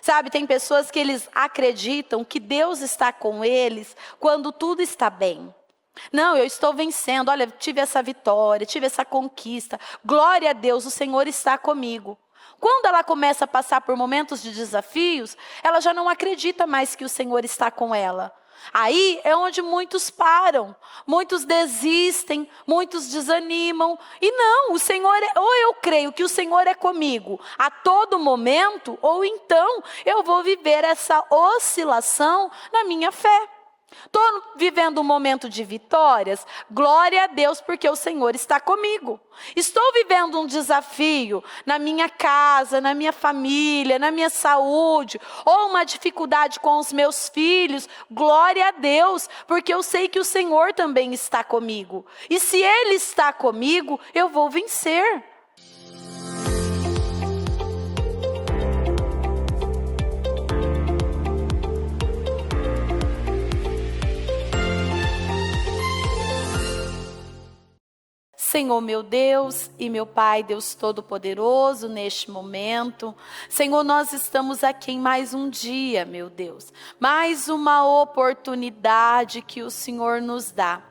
Sabe, tem pessoas que eles acreditam que Deus está com eles quando tudo está bem. Não, eu estou vencendo, olha, tive essa vitória, tive essa conquista. Glória a Deus, o Senhor está comigo. Quando ela começa a passar por momentos de desafios, ela já não acredita mais que o Senhor está com ela. Aí é onde muitos param, muitos desistem, muitos desanimam. E não, o Senhor ou eu creio que o Senhor é comigo a todo momento, ou então eu vou viver essa oscilação na minha fé. Estou vivendo um momento de vitórias, glória a Deus porque o Senhor está comigo. Estou vivendo um desafio na minha casa, na minha família, na minha saúde, ou uma dificuldade com os meus filhos, glória a Deus, porque eu sei que o Senhor também está comigo. E se Ele está comigo, eu vou vencer. Senhor meu Deus e meu Pai, Deus Todo-Poderoso, neste momento, Senhor, nós estamos aqui em mais um dia, meu Deus, mais uma oportunidade que o Senhor nos dá.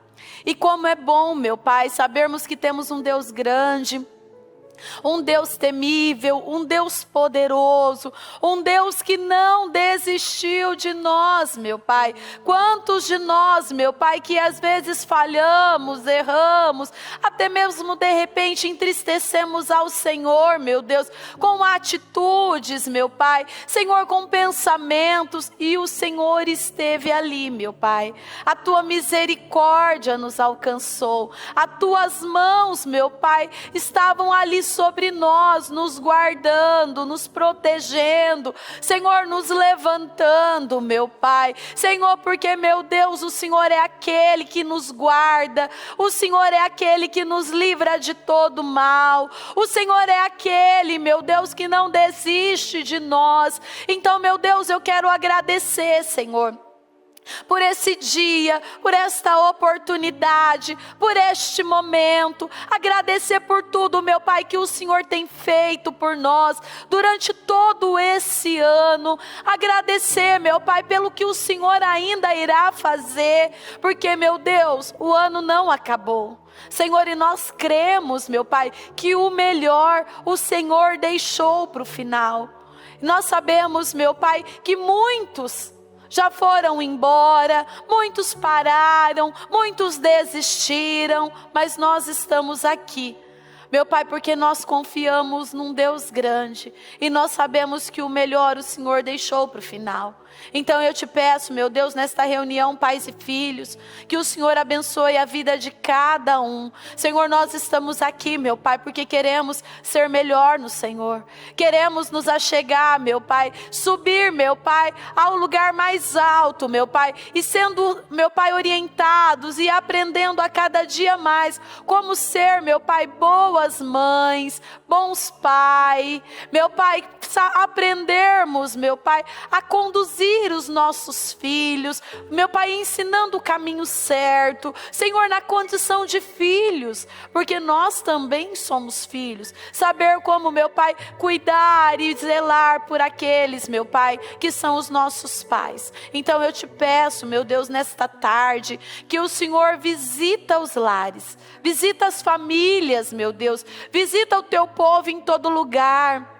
E como é bom, meu Pai, sabermos que temos um Deus grande, um Deus temível, um Deus poderoso, um Deus que não desistiu de nós, meu Pai. Quantos de nós, meu Pai, que às vezes falhamos, erramos, até mesmo de repente entristecemos ao Senhor, meu Deus, com atitudes, meu Pai, Senhor, com pensamentos, e o Senhor esteve ali, meu Pai. A Tua misericórdia nos alcançou, as Tuas mãos, meu Pai, estavam ali sobre nós, nos guardando, nos protegendo, Senhor, nos levantando, meu Pai, Senhor, porque, meu Deus, o Senhor é aquele que nos guarda, o Senhor é aquele que nos livra de todo mal, o Senhor é aquele, meu Deus, que não desiste de nós. Então, meu Deus, eu quero agradecer, Senhor, por esse dia, por esta oportunidade, por este momento, agradecer por tudo, meu Pai, que o Senhor tem feito por nós durante todo esse ano, agradecer, meu Pai, pelo que o Senhor ainda irá fazer, porque, meu Deus, o ano não acabou. Senhor, e nós cremos, meu Pai, que o melhor o Senhor deixou para o final. Nós sabemos, meu Pai, que muitos já foram embora, muitos pararam, muitos desistiram, mas nós estamos aqui, meu Pai, porque nós confiamos num Deus grande, e nós sabemos que o melhor o Senhor deixou para o final. Então eu te peço, meu Deus, nesta reunião, pais e filhos, que o Senhor abençoe a vida de cada um. Senhor, nós estamos aqui, meu Pai, porque queremos ser melhor no Senhor. Queremos nos achegar, meu Pai, subir, meu Pai, ao lugar mais alto, meu Pai, e sendo, meu Pai, orientados e aprendendo a cada dia mais como ser, meu Pai, boas mães, bons pais, meu Pai, aprendermos, meu Pai, a conduzir os nossos filhos, meu Pai, ensinando o caminho certo, Senhor, na condição de filhos, porque nós também somos filhos, saber como, meu Pai, cuidar e zelar por aqueles, meu Pai, que são os nossos pais. Então eu te peço, meu Deus, nesta tarde, que o Senhor visita os lares, visita as famílias, meu Deus, visita o teu povo em todo lugar.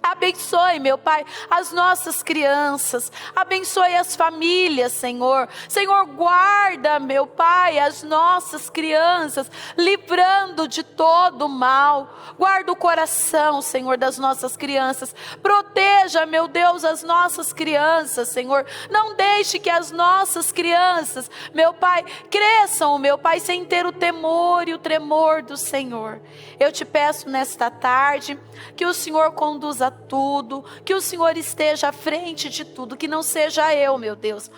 Abençoe, meu Pai, as nossas crianças, abençoe as famílias, Senhor. Senhor, guarda, meu Pai, as nossas crianças, livrando de todo mal. Guarda o coração, Senhor, das nossas crianças. Proteja, meu Deus, as nossas crianças, Senhor. Não deixe que as nossas crianças, meu Pai, cresçam, meu Pai, sem ter o temor e o tremor do Senhor. Eu te peço nesta tarde que o Senhor conduza tudo, que o Senhor esteja à frente de tudo, que não seja eu, meu Deus,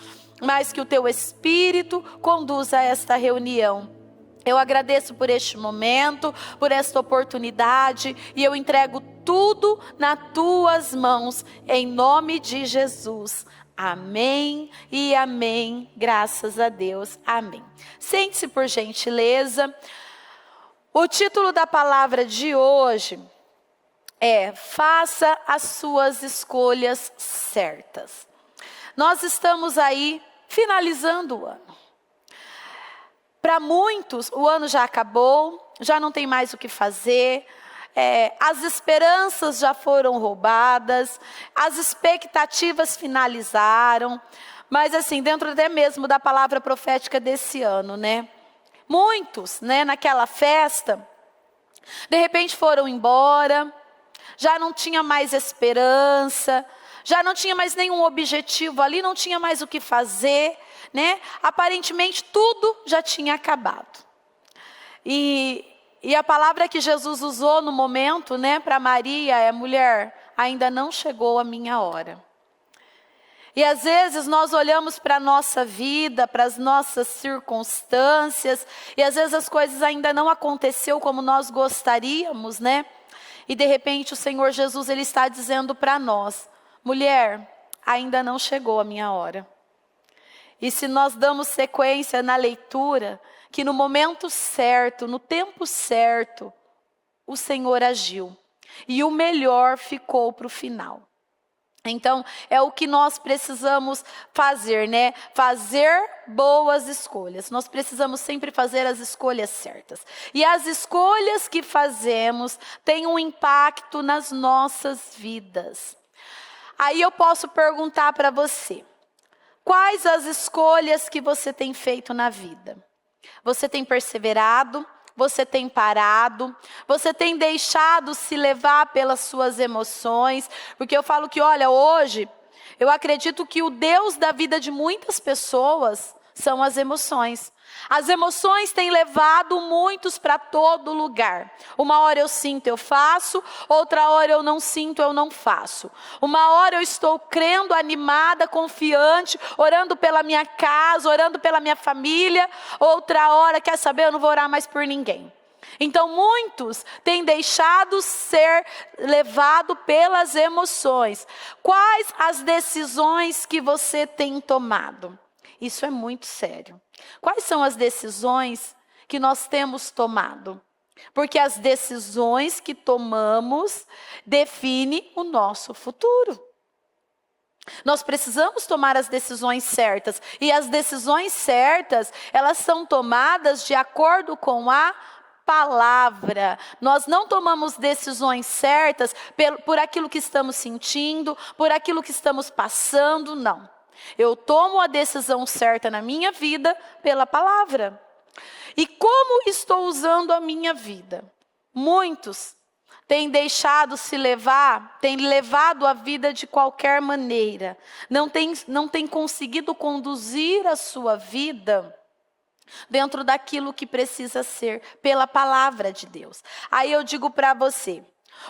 mas que o teu Espírito conduza esta reunião. Eu agradeço por este momento, por esta oportunidade, e eu entrego tudo nas tuas mãos, em nome de Jesus. Amém e amém, graças a Deus, amém. Sente-se por gentileza. O título da palavra de hoje faça as suas escolhas certas. Nós estamos aí finalizando o ano. Para muitos, o ano já acabou, já não tem mais o que fazer, as esperanças já foram roubadas, as expectativas finalizaram, mas assim, dentro até mesmo da palavra profética desse ano, né? Muitos, né, naquela festa, de repente foram embora, já não tinha mais esperança, já não tinha mais nenhum objetivo ali, não tinha mais o que fazer, né? Aparentemente tudo já tinha acabado. E a palavra que Jesus usou no momento, né, para Maria é: mulher, ainda não chegou a minha hora. E às vezes nós olhamos para a nossa vida, para as nossas circunstâncias, e às vezes as coisas ainda não aconteceu como nós gostaríamos, né? E de repente o Senhor Jesus, Ele está dizendo para nós: mulher, ainda não chegou a minha hora. E se nós damos sequência na leitura, que no momento certo, no tempo certo, o Senhor agiu. E o melhor ficou para o final. Então, é o que nós precisamos fazer, né? Fazer boas escolhas. Nós precisamos sempre fazer as escolhas certas. E as escolhas que fazemos têm um impacto nas nossas vidas. Aí eu posso perguntar para você: quais as escolhas que você tem feito na vida? Você tem perseverado? Você tem parado? Você tem deixado se levar pelas suas emoções? Porque eu falo que, olha, hoje, eu acredito que o Deus da vida de muitas pessoas são as emoções. As emoções têm levado muitos para todo lugar. Uma hora eu sinto, eu faço. Outra hora eu não sinto, eu não faço. Uma hora eu estou crendo, animada, confiante, orando pela minha casa, orando pela minha família. Outra hora, quer saber, eu não vou orar mais por ninguém. Então muitos têm deixado ser levado pelas emoções. Quais as decisões que você tem tomado? Isso é muito sério. Quais são as decisões que nós temos tomado? Porque as decisões que tomamos definem o nosso futuro. Nós precisamos tomar as decisões certas. E as decisões certas, elas são tomadas de acordo com a palavra. Nós não tomamos decisões certas por aquilo que estamos sentindo, por aquilo que estamos passando, não. Eu tomo a decisão certa na minha vida pela palavra. E como estou usando a minha vida? Muitos têm deixado se levar, têm levado a vida de qualquer maneira. Não têm conseguido conduzir a sua vida dentro daquilo que precisa ser pela palavra de Deus. Aí eu digo para você: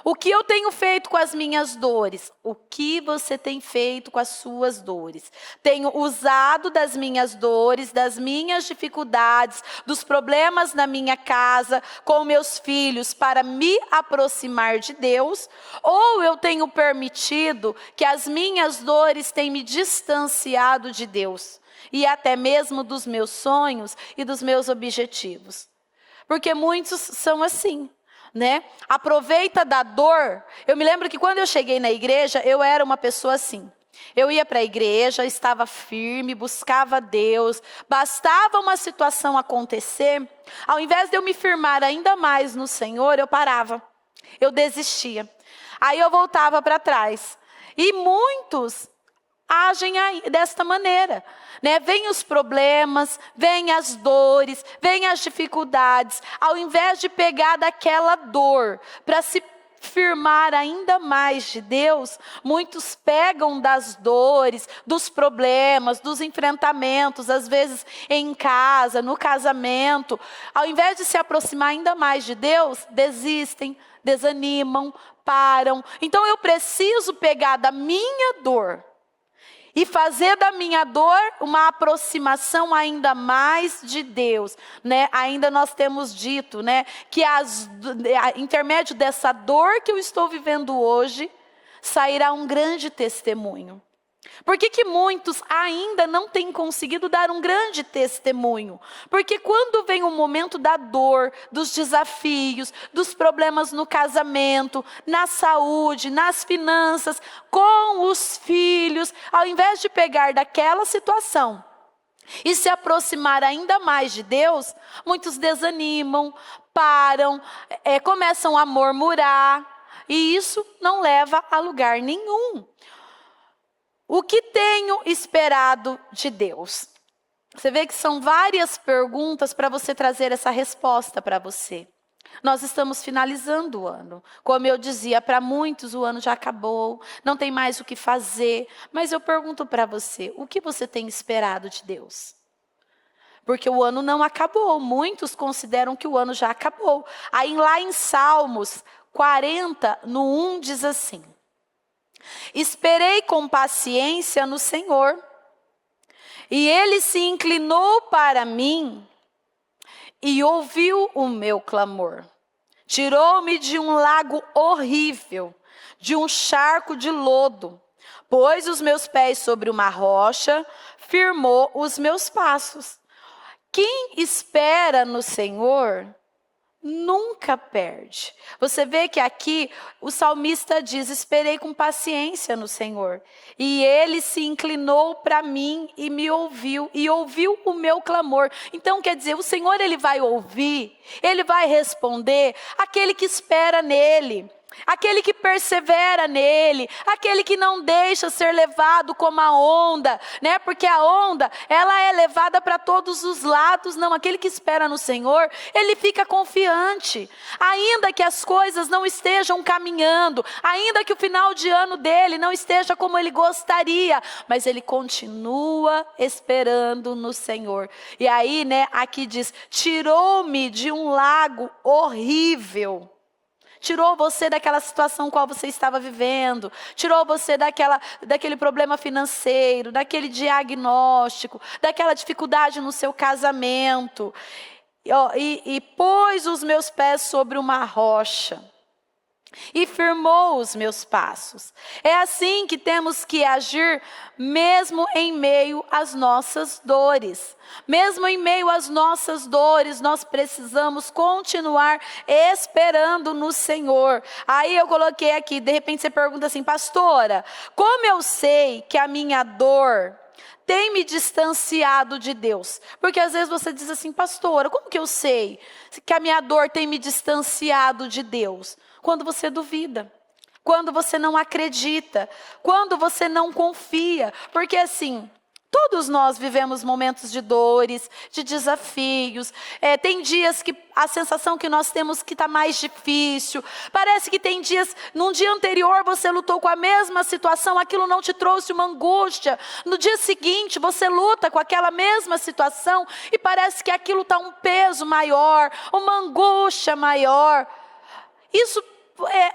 o que eu tenho feito com as minhas dores? O que você tem feito com as suas dores? Tenho usado das minhas dores, das minhas dificuldades, dos problemas na minha casa, com meus filhos, para me aproximar de Deus? Ou eu tenho permitido que as minhas dores tenham me distanciado de Deus? E até mesmo dos meus sonhos e dos meus objetivos? Porque muitos são assim, né? Aproveita da dor. Eu me lembro que quando eu cheguei na igreja, eu era uma pessoa assim. Eu ia para a igreja, estava firme, buscava Deus. Bastava uma situação acontecer, ao invés de eu me firmar ainda mais no Senhor, eu parava. Eu desistia. Aí eu voltava para trás. E muitos agem desta maneira, né? Vêm os problemas, vêm as dores, vêm as dificuldades. Ao invés de pegar daquela dor para se firmar ainda mais de Deus, muitos pegam das dores, dos problemas, dos enfrentamentos, às vezes em casa, no casamento. Ao invés de se aproximar ainda mais de Deus, desistem, desanimam, param. Então eu preciso pegar da minha dor e fazer da minha dor uma aproximação ainda mais de Deus, né? Ainda nós temos dito, né, que intermédio dessa dor que eu estou vivendo hoje, sairá um grande testemunho. Por que que muitos ainda não têm conseguido dar um grande testemunho? Porque quando vem o momento da dor, dos desafios, dos problemas no casamento, na saúde, nas finanças, com os filhos, ao invés de pegar daquela situação e se aproximar ainda mais de Deus, muitos desanimam, param, começam a murmurar, e isso não leva a lugar nenhum. O que tenho esperado de Deus? Você vê que são várias perguntas para você trazer essa resposta para você. Nós estamos finalizando o ano. Como eu dizia, para muitos o ano já acabou, não tem mais o que fazer. Mas eu pergunto para você, o que você tem esperado de Deus? Porque o ano não acabou, muitos consideram que o ano já acabou. Aí lá em Salmos 40, no 1, diz assim: esperei com paciência no Senhor, e Ele se inclinou para mim e ouviu o meu clamor. Tirou-me de um lago horrível, de um charco de lodo, pôs os meus pés sobre uma rocha, firmou os meus passos. Quem espera no Senhor nunca perde. Você vê que aqui o salmista diz: esperei com paciência no Senhor, e Ele se inclinou para mim e me ouviu, e ouviu o meu clamor. Então quer dizer, o Senhor Ele vai ouvir, Ele vai responder aquele que espera nele, aquele que persevera nele, aquele que não deixa ser levado como a onda, né? Porque a onda, ela é levada para todos os lados. Não, aquele que espera no Senhor, ele fica confiante. Ainda que as coisas não estejam caminhando, ainda que o final de ano dele não esteja como ele gostaria, mas ele continua esperando no Senhor. E aí, né, aqui diz: tirou-me de um lago horrível. Tirou você daquela situação qual você estava vivendo. Tirou você daquele problema financeiro, daquele diagnóstico, daquela dificuldade no seu casamento. E pôs os meus pés sobre uma rocha. E firmou os meus passos. É assim que temos que agir, mesmo em meio às nossas dores. Mesmo em meio às nossas dores, nós precisamos continuar esperando no Senhor. Aí eu coloquei aqui, de repente você pergunta assim: pastora, como eu sei que a minha dor tem me distanciado de Deus? Porque às vezes você diz assim: pastora, como que eu sei que a minha dor tem me distanciado de Deus? Quando você duvida, quando você não acredita, quando você não confia. Porque assim, todos nós vivemos momentos de dores, de desafios. Tem dias que a sensação que nós temos que está mais difícil. Parece que tem dias, num dia anterior você lutou com a mesma situação, aquilo não te trouxe uma angústia. No dia seguinte você luta com aquela mesma situação e parece que aquilo está um peso maior, uma angústia maior. Isso,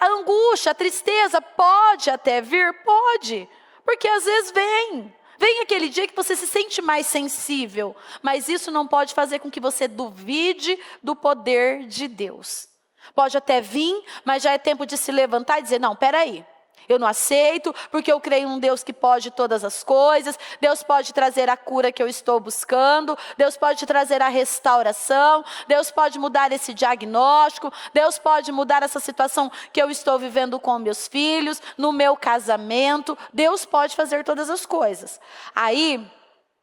a angústia, a tristeza pode até vir, pode, porque às vezes vem aquele dia que você se sente mais sensível, mas isso não pode fazer com que você duvide do poder de Deus. Pode até vir, mas já é tempo de se levantar e dizer: não, peraí, eu não aceito, porque eu creio em um Deus que pode todas as coisas. Deus pode trazer a cura que eu estou buscando. Deus pode trazer a restauração. Deus pode mudar esse diagnóstico. Deus pode mudar essa situação que eu estou vivendo com meus filhos, no meu casamento. Deus pode fazer todas as coisas. Aí,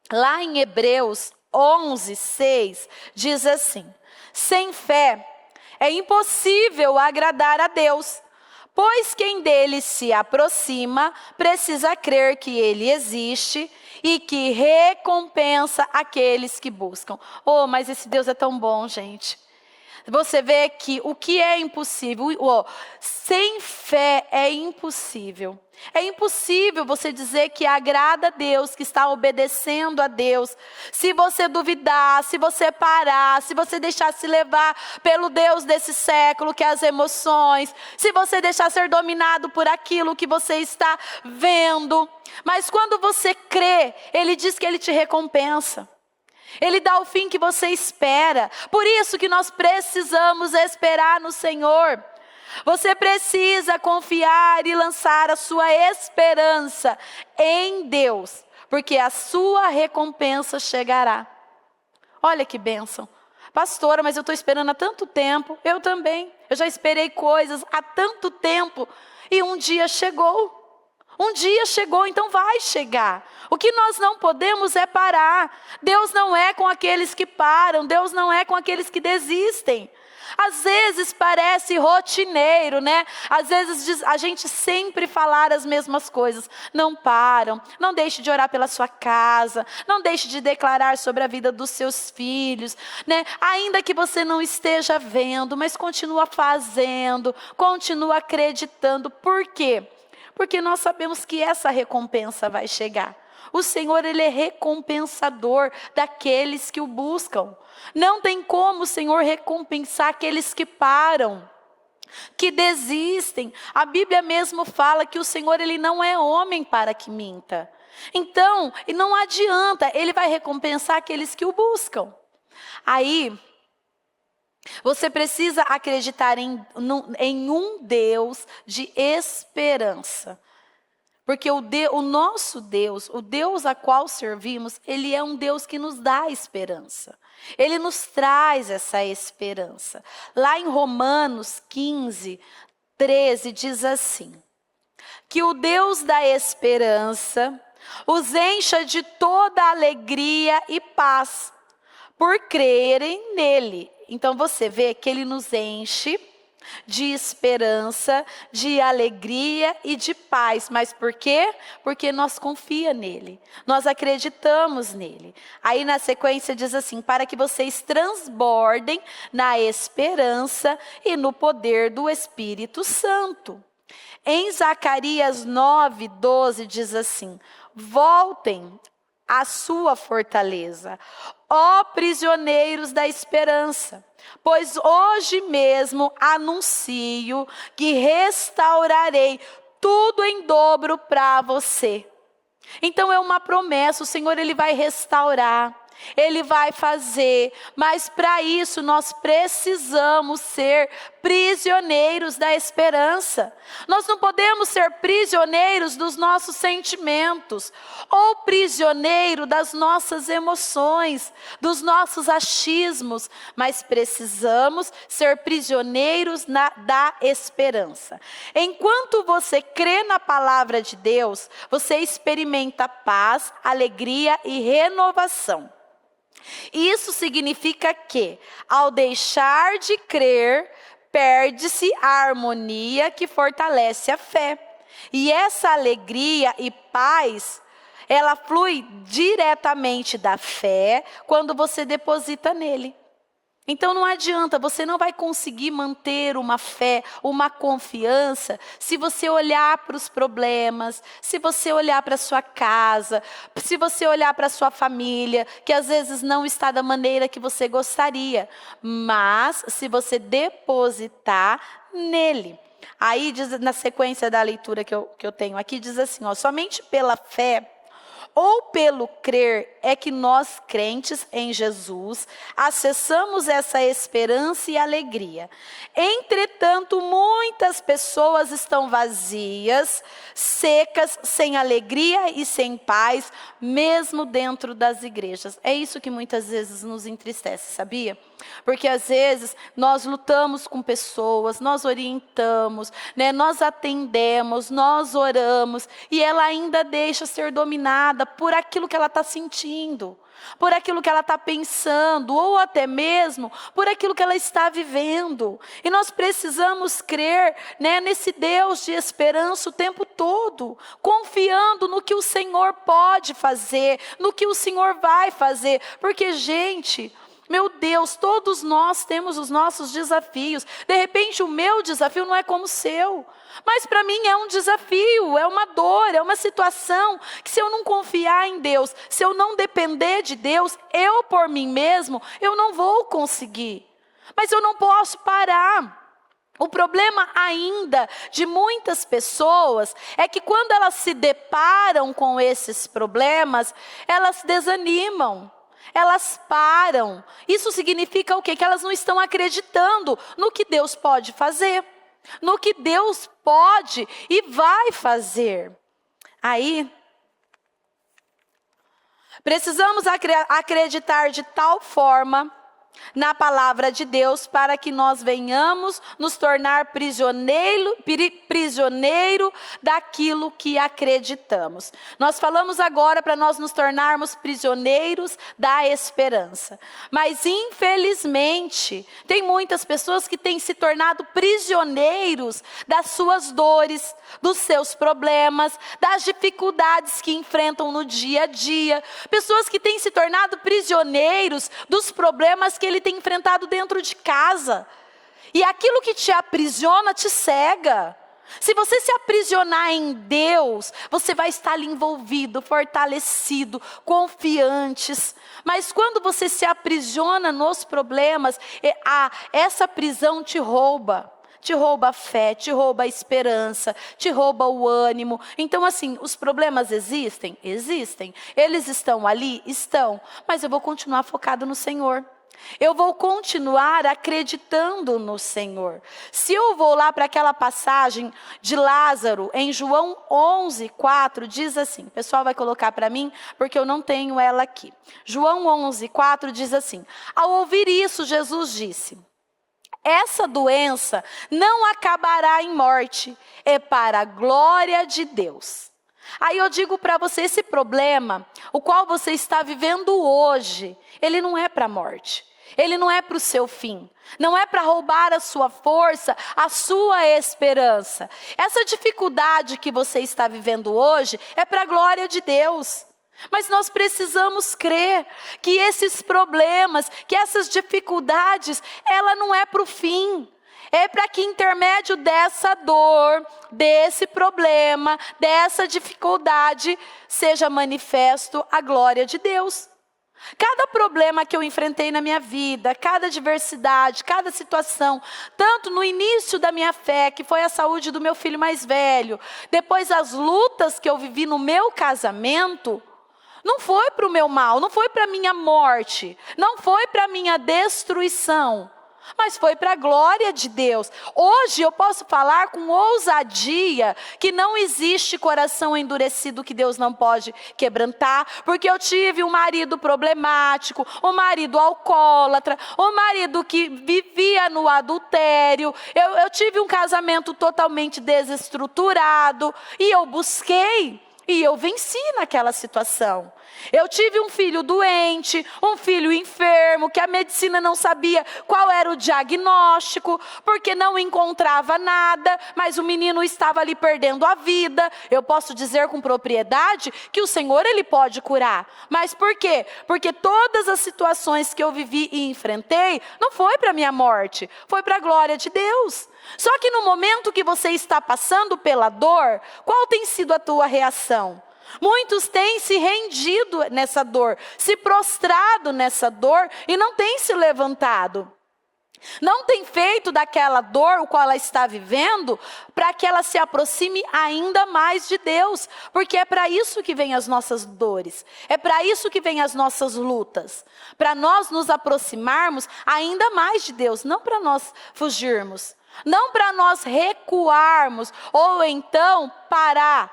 lá em Hebreus 11:6, diz assim: sem fé é impossível agradar a Deus. Pois quem dele se aproxima precisa crer que ele existe e que recompensa aqueles que buscam. Oh, mas esse Deus é tão bom, gente. Você vê que o que é impossível, sem fé é impossível. É impossível você dizer que agrada a Deus, que está obedecendo a Deus. Se você duvidar, se você parar, se você deixar se levar pelo Deus desse século, que é as emoções. Se você deixar ser dominado por aquilo que você está vendo. Mas quando você crê, Ele diz que Ele te recompensa. Ele dá o fim que você espera. Por isso que nós precisamos esperar no Senhor. Você precisa confiar e lançar a sua esperança em Deus, porque a sua recompensa chegará. Olha que bênção. Pastora, mas eu estou esperando há tanto tempo. Eu também. Eu já esperei coisas há tanto tempo. E um dia chegou. Um dia chegou, então vai chegar. O que nós não podemos é parar. Deus não é com aqueles que param. Deus não é com aqueles que desistem. Às vezes parece rotineiro, né? Às vezes a gente sempre falar as mesmas coisas. Não param, não deixe de orar pela sua casa, não deixe de declarar sobre a vida dos seus filhos, né? Ainda que você não esteja vendo, mas continua fazendo, continua acreditando. Por quê? Porque nós sabemos que essa recompensa vai chegar. O Senhor, Ele é recompensador daqueles que o buscam. Não tem como o Senhor recompensar aqueles que param, que desistem. A Bíblia mesmo fala que o Senhor, Ele não é homem para que minta. Então, não adianta, Ele vai recompensar aqueles que o buscam. Aí, você precisa acreditar em um Deus de esperança. Porque o nosso Deus, o Deus a qual servimos, Ele é um Deus que nos dá esperança. Ele nos traz essa esperança. Lá em Romanos 15, 13, diz assim: que o Deus da esperança os encha de toda alegria e paz, por crerem nele. Então você vê que Ele nos enche de esperança, de alegria e de paz. Mas por quê? Porque nós confiamos nele, nós acreditamos nele. Aí na sequência diz assim: para que vocês transbordem na esperança e no poder do Espírito Santo. Em Zacarias 9, 12 diz assim: voltem à sua fortaleza, ó prisioneiros da esperança, pois hoje mesmo anuncio que restaurarei tudo em dobro para você. Então é uma promessa, o Senhor, Ele vai restaurar, Ele vai fazer, mas para isso nós precisamos ser prisioneiros da esperança. Nós não podemos ser prisioneiros dos nossos sentimentos, ou prisioneiro das nossas emoções, dos nossos achismos, mas precisamos ser prisioneiros da esperança. Enquanto você crê na palavra de Deus, você experimenta paz, alegria e renovação. Isso significa que, ao deixar de crer, perde-se a harmonia que fortalece a fé. E essa alegria e paz, ela flui diretamente da fé quando você deposita nele. Então não adianta, você não vai conseguir manter uma fé, uma confiança, se você olhar para os problemas, se você olhar para a sua casa, se você olhar para a sua família, que às vezes não está da maneira que você gostaria, mas se você depositar nele. Aí diz, na sequência da leitura que eu tenho aqui, diz assim, somente pela fé ou pelo crer é que nós, crentes em Jesus, acessamos essa esperança e alegria. Entretanto, muitas pessoas estão vazias, secas, sem alegria e sem paz, mesmo dentro das igrejas. É isso que muitas vezes nos entristece, sabia? Porque às vezes nós lutamos com pessoas, nós orientamos, né? Nós atendemos, nós oramos, e ela ainda deixa ser dominada por aquilo que ela está sentindo, por aquilo que ela está pensando, ou até mesmo por aquilo que ela está vivendo. E nós precisamos crer, né, nesse Deus de esperança o tempo todo, confiando no que o Senhor pode fazer, no que o Senhor vai fazer, porque, gente, meu Deus, todos nós temos os nossos desafios. De repente o meu desafio não é como o seu, mas para mim é um desafio, é uma dor, é uma situação que, se eu não confiar em Deus, se eu não depender de Deus, eu por mim mesmo, eu não vou conseguir. Mas eu não posso parar. O problema ainda de muitas pessoas é que, quando elas se deparam com esses problemas, elas desanimam. Elas param. Isso significa o quê? Que elas não estão acreditando no que Deus pode fazer. no que Deus pode e vai fazer. Aí, precisamos acreditar de tal forma na palavra de Deus para que nós venhamos nos tornar prisioneiro daquilo que acreditamos. Nós falamos agora para nós nos tornarmos prisioneiros da esperança. Mas infelizmente, tem muitas pessoas que têm se tornado prisioneiros das suas dores, dos seus problemas, das dificuldades que enfrentam no dia a dia. Pessoas que têm se tornado prisioneiros dos problemas que ele tem enfrentado dentro de casa. E aquilo que te aprisiona te cega. Se você se aprisionar em Deus, você vai estar ali envolvido, fortalecido, confiantes. Mas quando você se aprisiona nos problemas, essa prisão te rouba. Te rouba a fé, te rouba a esperança, te rouba o ânimo. Então assim, os problemas existem? Existem. Eles estão ali? Estão. Mas eu vou continuar focado no Senhor. Eu vou continuar acreditando no Senhor. Se eu vou lá para aquela passagem de Lázaro, em João 11:4, diz assim, o pessoal vai colocar para mim, porque eu não tenho ela aqui. João 11:4 diz assim: ao ouvir isso, Jesus disse: essa doença não acabará em morte, é para a glória de Deus. Aí eu digo para você, esse problema, o qual você está vivendo hoje, ele não é para a morte. Ele não é para o seu fim. Não é para roubar a sua força, a sua esperança. Essa dificuldade que você está vivendo hoje é para a glória de Deus. Mas nós precisamos crer que esses problemas, que essas dificuldades, ela não é para o fim. É para que intermédio dessa dor, desse problema, dessa dificuldade, seja manifesto a glória de Deus. Cada problema que eu enfrentei na minha vida, cada adversidade, cada situação, tanto no início da minha fé, que foi a saúde do meu filho mais velho, depois as lutas que eu vivi no meu casamento, não foi para o meu mal, não foi para a minha morte, não foi para a minha destruição, mas foi para a glória de Deus. Hoje eu posso falar com ousadia que não existe coração endurecido que Deus não pode quebrantar, porque eu tive um marido problemático, um marido alcoólatra, um marido que vivia no adultério, eu tive um casamento totalmente desestruturado, e eu busquei, e eu venci naquela situação. Eu tive um filho doente, um filho enfermo, que a medicina não sabia qual era o diagnóstico, porque não encontrava nada, mas o menino estava ali perdendo a vida. Eu posso dizer com propriedade que o Senhor, Ele pode curar. Mas por quê? Porque todas as situações que eu vivi e enfrentei, não foi para a minha morte, foi para a glória de Deus. Só que no momento que você está passando pela dor, qual tem sido a tua reação? Muitos têm se rendido nessa dor, se prostrado nessa dor e não têm se levantado. Não tem feito daquela dor, o qual ela está vivendo, para que ela se aproxime ainda mais de Deus. Porque é para isso que vem as nossas dores. É para isso que vem as nossas lutas. Para nós nos aproximarmos ainda mais de Deus, não para nós fugirmos. Não para nós recuarmos, ou então parar.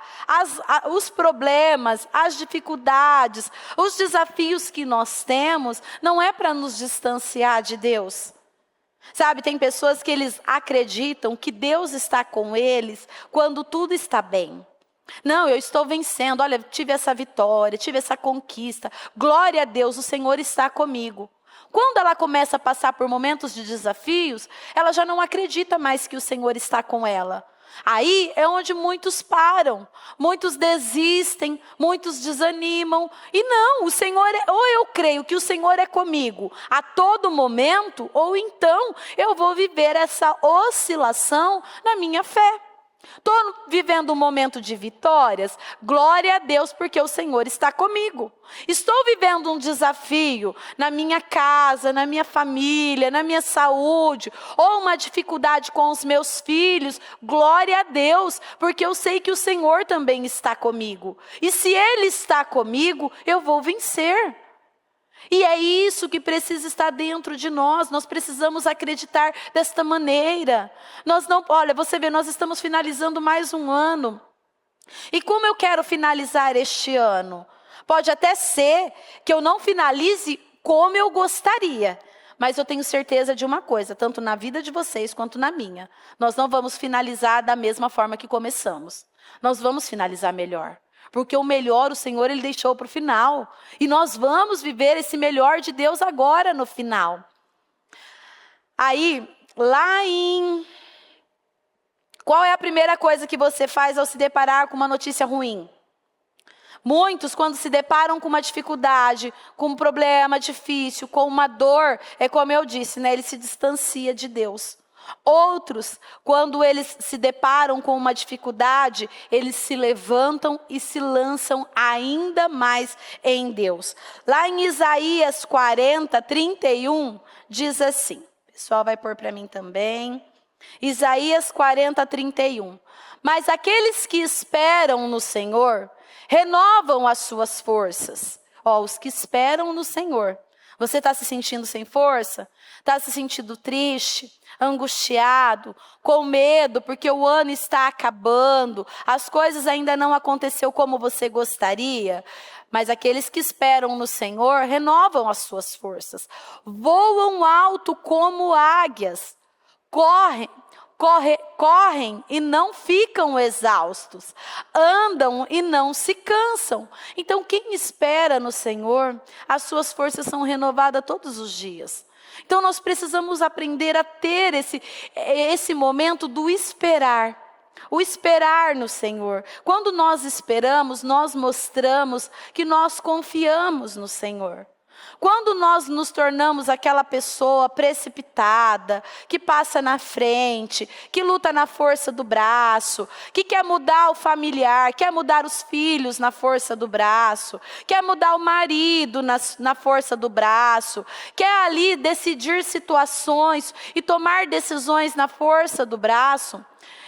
Os problemas, as dificuldades, os desafios que nós temos, não é para nos distanciar de Deus. Sabe, tem pessoas que eles acreditam que Deus está com eles quando tudo está bem. Não, eu estou vencendo, olha, tive essa vitória, tive essa conquista. Glória a Deus, o Senhor está comigo. Quando ela começa a passar por momentos de desafios, ela já não acredita mais que o Senhor está com ela. Aí é onde muitos param, muitos desistem, muitos desanimam. E não, o Senhor ou eu creio que o Senhor é comigo a todo momento, ou então eu vou viver essa oscilação na minha fé. Estou vivendo um momento de vitórias, glória a Deus, porque o Senhor está comigo. Estou vivendo um desafio na minha casa, na minha família, na minha saúde, ou uma dificuldade com os meus filhos, glória a Deus, porque eu sei que o Senhor também está comigo. E se Ele está comigo, eu vou vencer. E é isso que precisa estar dentro de nós precisamos acreditar desta maneira. Olha, você vê, nós estamos finalizando mais um ano. E como eu quero finalizar este ano? Pode até ser que eu não finalize como eu gostaria. Mas eu tenho certeza de uma coisa, tanto na vida de vocês quanto na minha. Nós não vamos finalizar da mesma forma que começamos. Nós vamos finalizar melhor. Porque o melhor, o Senhor, Ele deixou para o final. E nós vamos viver esse melhor de Deus agora no final. Aí, qual é a primeira coisa que você faz ao se deparar com uma notícia ruim? Muitos, quando se deparam com uma dificuldade, com um problema difícil, com uma dor, é como eu disse, né? Ele se distancia de Deus. Outros, quando eles se deparam com uma dificuldade, eles se levantam e se lançam ainda mais em Deus. Lá em Isaías 40, 31, diz assim, o pessoal vai pôr para mim também. Isaías 40, 31. Mas aqueles que esperam no Senhor, renovam as suas forças. Os que esperam no Senhor. Você está se sentindo sem força? Está se sentindo triste, angustiado, com medo, porque o ano está acabando, as coisas ainda não aconteceram como você gostaria? Mas aqueles que esperam no Senhor renovam as suas forças. Voam alto como águias, correm e não ficam exaustos, andam e não se cansam. Então, quem espera no Senhor, as suas forças são renovadas todos os dias. Então, nós precisamos aprender a ter esse momento do esperar. O esperar no Senhor. Quando nós esperamos, nós mostramos que nós confiamos no Senhor. Quando nós nos tornamos aquela pessoa precipitada, que passa na frente, que luta na força do braço, que quer mudar o familiar, quer mudar os filhos na força do braço, quer mudar o marido na força do braço, quer ali decidir situações e tomar decisões na força do braço,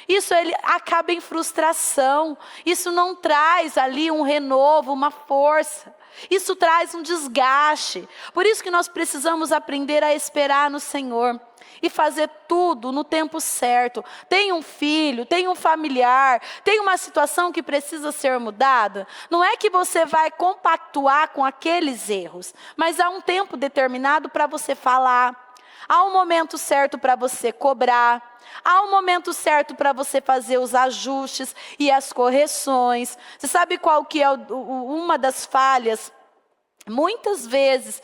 isso ele acaba em frustração, isso não traz ali um renovo, uma força. Isso traz um desgaste. Por isso que nós precisamos aprender a esperar no Senhor e fazer tudo no tempo certo. Tem um filho, tem um familiar, tem uma situação que precisa ser mudada. Não é que você vai compactuar com aqueles erros, mas há um tempo determinado para você falar. Há um momento certo para você cobrar. Há um momento certo para você fazer os ajustes e as correções. Você sabe qual que é uma das falhas? Muitas vezes,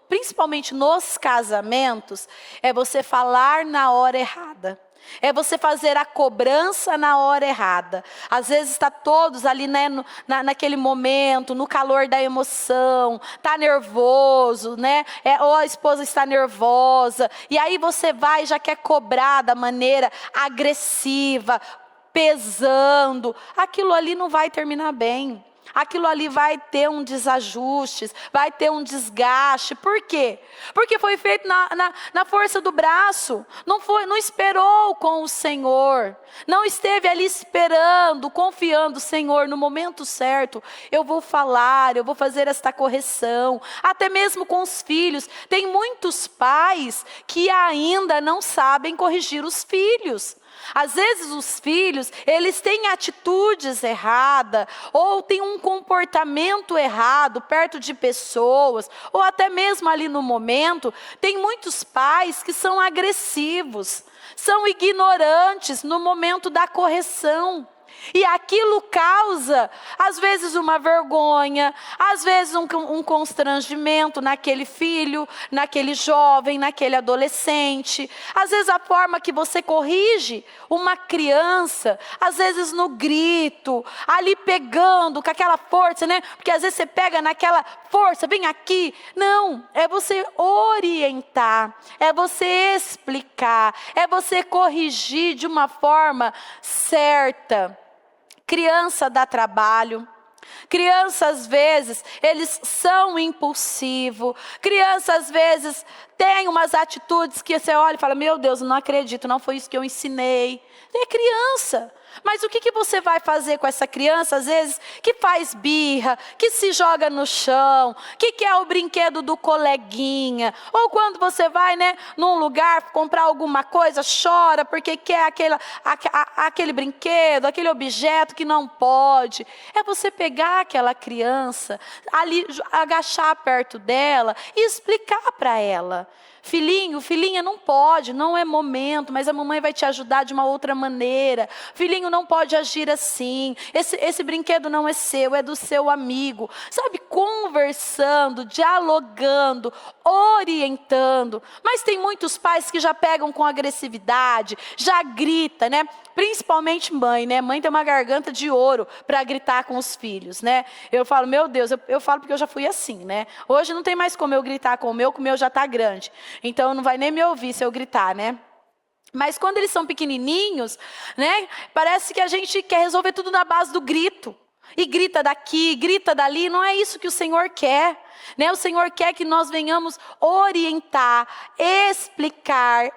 principalmente nos casamentos, é você falar na hora errada. É você fazer a cobrança na hora errada. Às vezes está todos ali, né, naquele momento, no calor da emoção, está nervoso, né? Ou a esposa está nervosa. E aí você vai e já quer cobrar da maneira agressiva, pesando. Aquilo ali não vai terminar bem. Aquilo ali vai ter um desajuste, vai ter um desgaste. Por quê? Porque foi feito na força do braço. Não esperou com o Senhor. Não esteve ali esperando, confiando, Senhor, no momento certo. Eu vou falar, eu vou fazer esta correção. Até mesmo com os filhos. Tem muitos pais que ainda não sabem corrigir os filhos. Às vezes os filhos, eles têm atitudes erradas, ou têm um comportamento errado perto de pessoas, ou até mesmo ali no momento, tem muitos pais que são agressivos, são ignorantes no momento da correção. E aquilo causa, às vezes, uma vergonha, às vezes um constrangimento naquele filho, naquele jovem, naquele adolescente. Às vezes a forma que você corrige uma criança, às vezes no grito, ali pegando com aquela força, né? Porque às vezes você pega naquela força, vem aqui. Não, é você orientar, é você explicar, é você corrigir de uma forma certa. Criança dá trabalho. Criança, às vezes, eles são impulsivos. Criança, às vezes, tem umas atitudes que você olha e fala, meu Deus, não acredito, não foi isso que eu ensinei. É criança. Mas o que você vai fazer com essa criança, às vezes, que faz birra, que se joga no chão, que quer o brinquedo do coleguinha, ou quando você vai, né, num lugar comprar alguma coisa, chora porque quer aquele brinquedo, aquele objeto que não pode. É você pegar aquela criança, ali, agachar perto dela e explicar para ela. Filhinho, filhinha, não pode, não é momento, mas a mamãe vai te ajudar de uma outra maneira. Filhinho, não pode agir assim. Esse brinquedo não é seu, é do seu amigo. Sabe, conversando, dialogando, orientando. Mas tem muitos pais que já pegam com agressividade, já grita, né? Principalmente mãe, né? Mãe tem uma garganta de ouro para gritar com os filhos, né? Eu falo, meu Deus, eu falo porque eu já fui assim, né? Hoje não tem mais como eu gritar com o meu já está grande. Então não vai nem me ouvir se eu gritar, né? Mas quando eles são pequenininhos, né? Parece que a gente quer resolver tudo na base do grito. E grita daqui, grita dali, não é isso que o Senhor quer, né? O Senhor quer que nós venhamos orientar, explicar,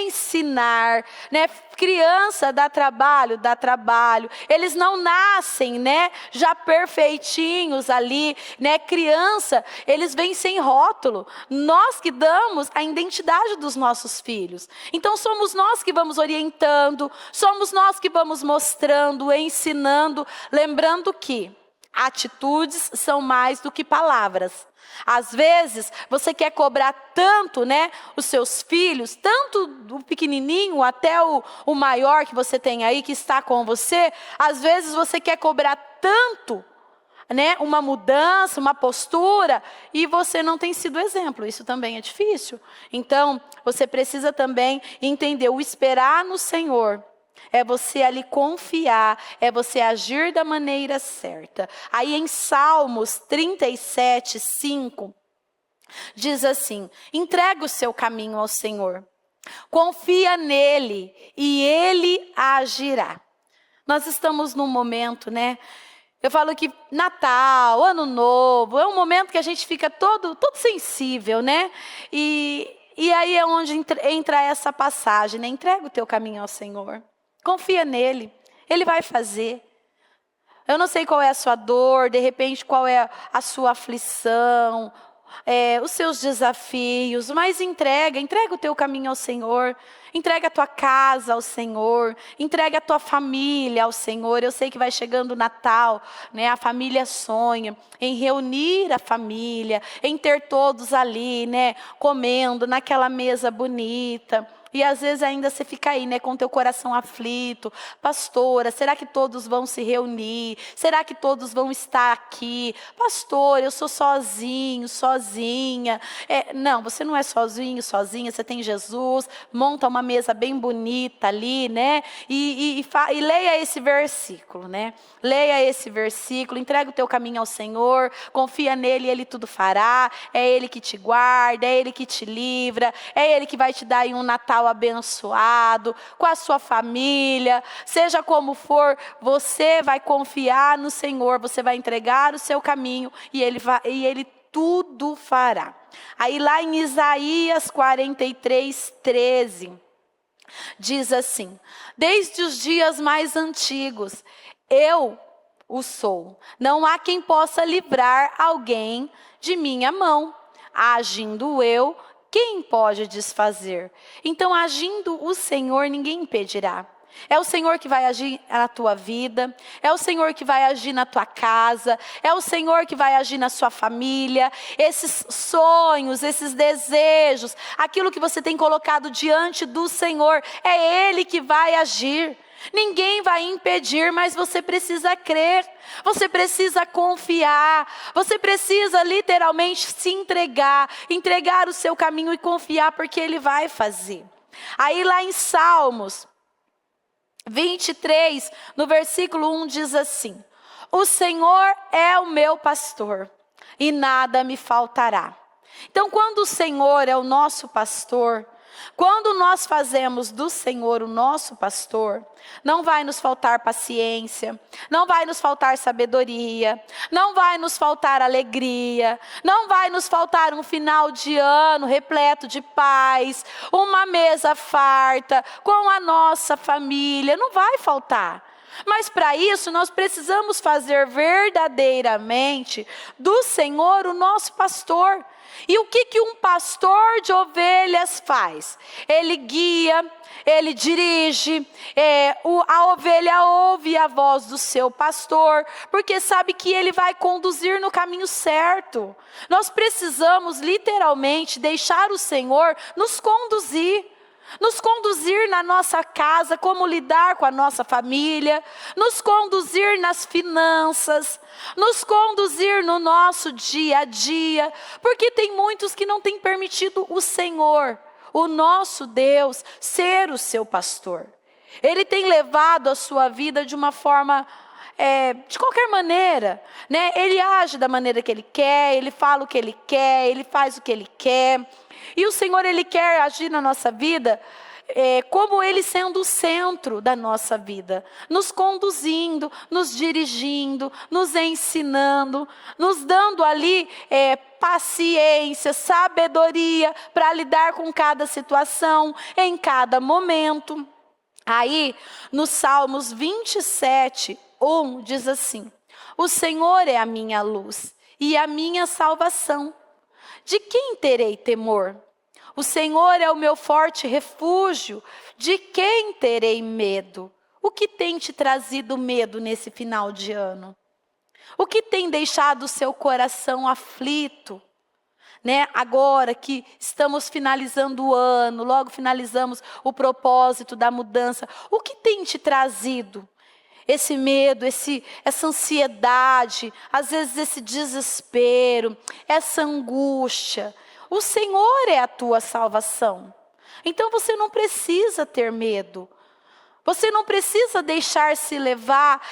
ensinar, né? Criança dá trabalho, eles não nascem, né, já perfeitinhos ali, né? Criança, eles vêm sem rótulo, nós que damos a identidade dos nossos filhos, então somos nós que vamos orientando, somos nós que vamos mostrando, ensinando, lembrando que atitudes são mais do que palavras. Às vezes, você quer cobrar tanto, né, os seus filhos, tanto do pequenininho até o maior que você tem aí, que está com você. Às vezes, você quer cobrar tanto, né, uma mudança, uma postura, e você não tem sido exemplo. Isso também é difícil. Então, você precisa também entender o esperar no Senhor. É você ali confiar, é você agir da maneira certa. Aí em Salmos 37, 5, diz assim: entrega o seu caminho ao Senhor, confia nele e ele agirá. Nós estamos num momento, né? Eu falo que Natal, Ano Novo, é um momento que a gente fica todo sensível, né? E aí é onde entra essa passagem, né? Entrega o teu caminho ao Senhor. Confia nele, ele vai fazer. Eu não sei qual é a sua dor, de repente qual é a sua aflição, os seus desafios, mas entrega o teu caminho ao Senhor, entrega a tua casa ao Senhor, entrega a tua família ao Senhor. Eu sei que vai chegando o Natal, né? A família sonha em reunir a família, em ter todos ali, né? Comendo naquela mesa bonita. E às vezes ainda você fica aí, né, com o teu coração aflito. Pastora, será que todos vão se reunir? Será que todos vão estar aqui? Pastor, eu sou sozinho, sozinha. Não, você não é sozinho, sozinha, você tem Jesus. Monta uma mesa bem bonita ali, né? E leia esse versículo, né? Leia esse versículo, entrega o teu caminho ao Senhor, confia nele, ele tudo fará. É ele que te guarda, é ele que te livra, é ele que vai te dar aí um Natal abençoado, com a sua família, seja como for, você vai confiar no Senhor, você vai entregar o seu caminho e ele tudo fará. Aí lá em Isaías 43, 13, diz assim: desde os dias mais antigos, eu o sou, não há quem possa livrar alguém de minha mão, agindo eu, quem pode desfazer? Então, agindo o Senhor, ninguém impedirá. É o Senhor que vai agir na tua vida, é o Senhor que vai agir na tua casa, é o Senhor que vai agir na sua família. Esses sonhos, esses desejos, aquilo que você tem colocado diante do Senhor, é Ele que vai agir. Ninguém vai impedir, mas você precisa crer, você precisa confiar, você precisa literalmente se entregar o seu caminho e confiar, porque Ele vai fazer. Aí lá em Salmos 23, no versículo 1 diz assim: o Senhor é o meu pastor e nada me faltará. Então, quando o Senhor é o nosso pastor, Quando nós fazemos do Senhor o nosso pastor, não vai nos faltar paciência, não vai nos faltar sabedoria, não vai nos faltar alegria, não vai nos faltar um final de ano repleto de paz, uma mesa farta com a nossa família, não vai faltar. Mas para isso nós precisamos fazer verdadeiramente do Senhor o nosso pastor. E o que um pastor de ovelhas faz? Ele guia, ele dirige, a ovelha ouve a voz do seu pastor, porque sabe que ele vai conduzir no caminho certo. Nós precisamos literalmente deixar o Senhor nos conduzir na nossa casa, como lidar com a nossa família, nos conduzir nas finanças, nos conduzir no nosso dia a dia, porque tem muitos que não têm permitido o Senhor, o nosso Deus, ser o seu pastor. Ele tem levado a sua vida de uma forma, de qualquer maneira, né? Ele age da maneira que ele quer, ele fala o que ele quer, ele faz o que ele quer. E o Senhor, Ele quer agir na nossa vida como Ele sendo o centro da nossa vida. Nos conduzindo, nos dirigindo, nos ensinando, nos dando ali paciência, sabedoria para lidar com cada situação, em cada momento. Aí, no Salmos 27:1, diz assim: o Senhor é a minha luz e a minha salvação. De quem terei temor? O Senhor é o meu forte refúgio. De quem terei medo? O que tem te trazido medo nesse final de ano? O que tem deixado o seu coração aflito? Né? Agora que estamos finalizando o ano, logo finalizamos o propósito da mudança. O que tem te trazido? Esse medo, essa ansiedade, às vezes esse desespero, essa angústia. O Senhor é a tua salvação. Então você não precisa ter medo. Você não precisa deixar-se levar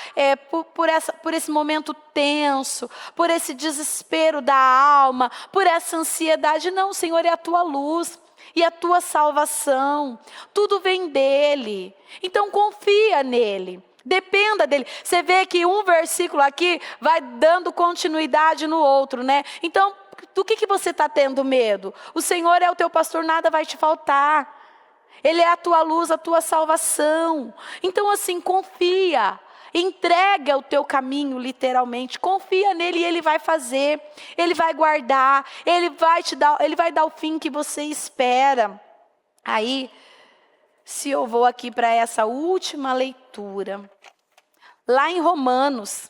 por esse momento tenso, por esse desespero da alma, por essa ansiedade. Não, o Senhor é a tua luz e a tua salvação. Tudo vem dEle. Então confia nele. Dependa dele. Você vê que um versículo aqui vai dando continuidade no outro, né? Então, do que você está tendo medo? O Senhor é o teu pastor, nada vai te faltar. Ele é a tua luz, a tua salvação. Então, assim, confia. Entrega o teu caminho, literalmente. Confia nele e ele vai fazer. Ele vai guardar. Ele vai dar o fim que você espera. Aí, se eu vou aqui para essa última leitura, lá em Romanos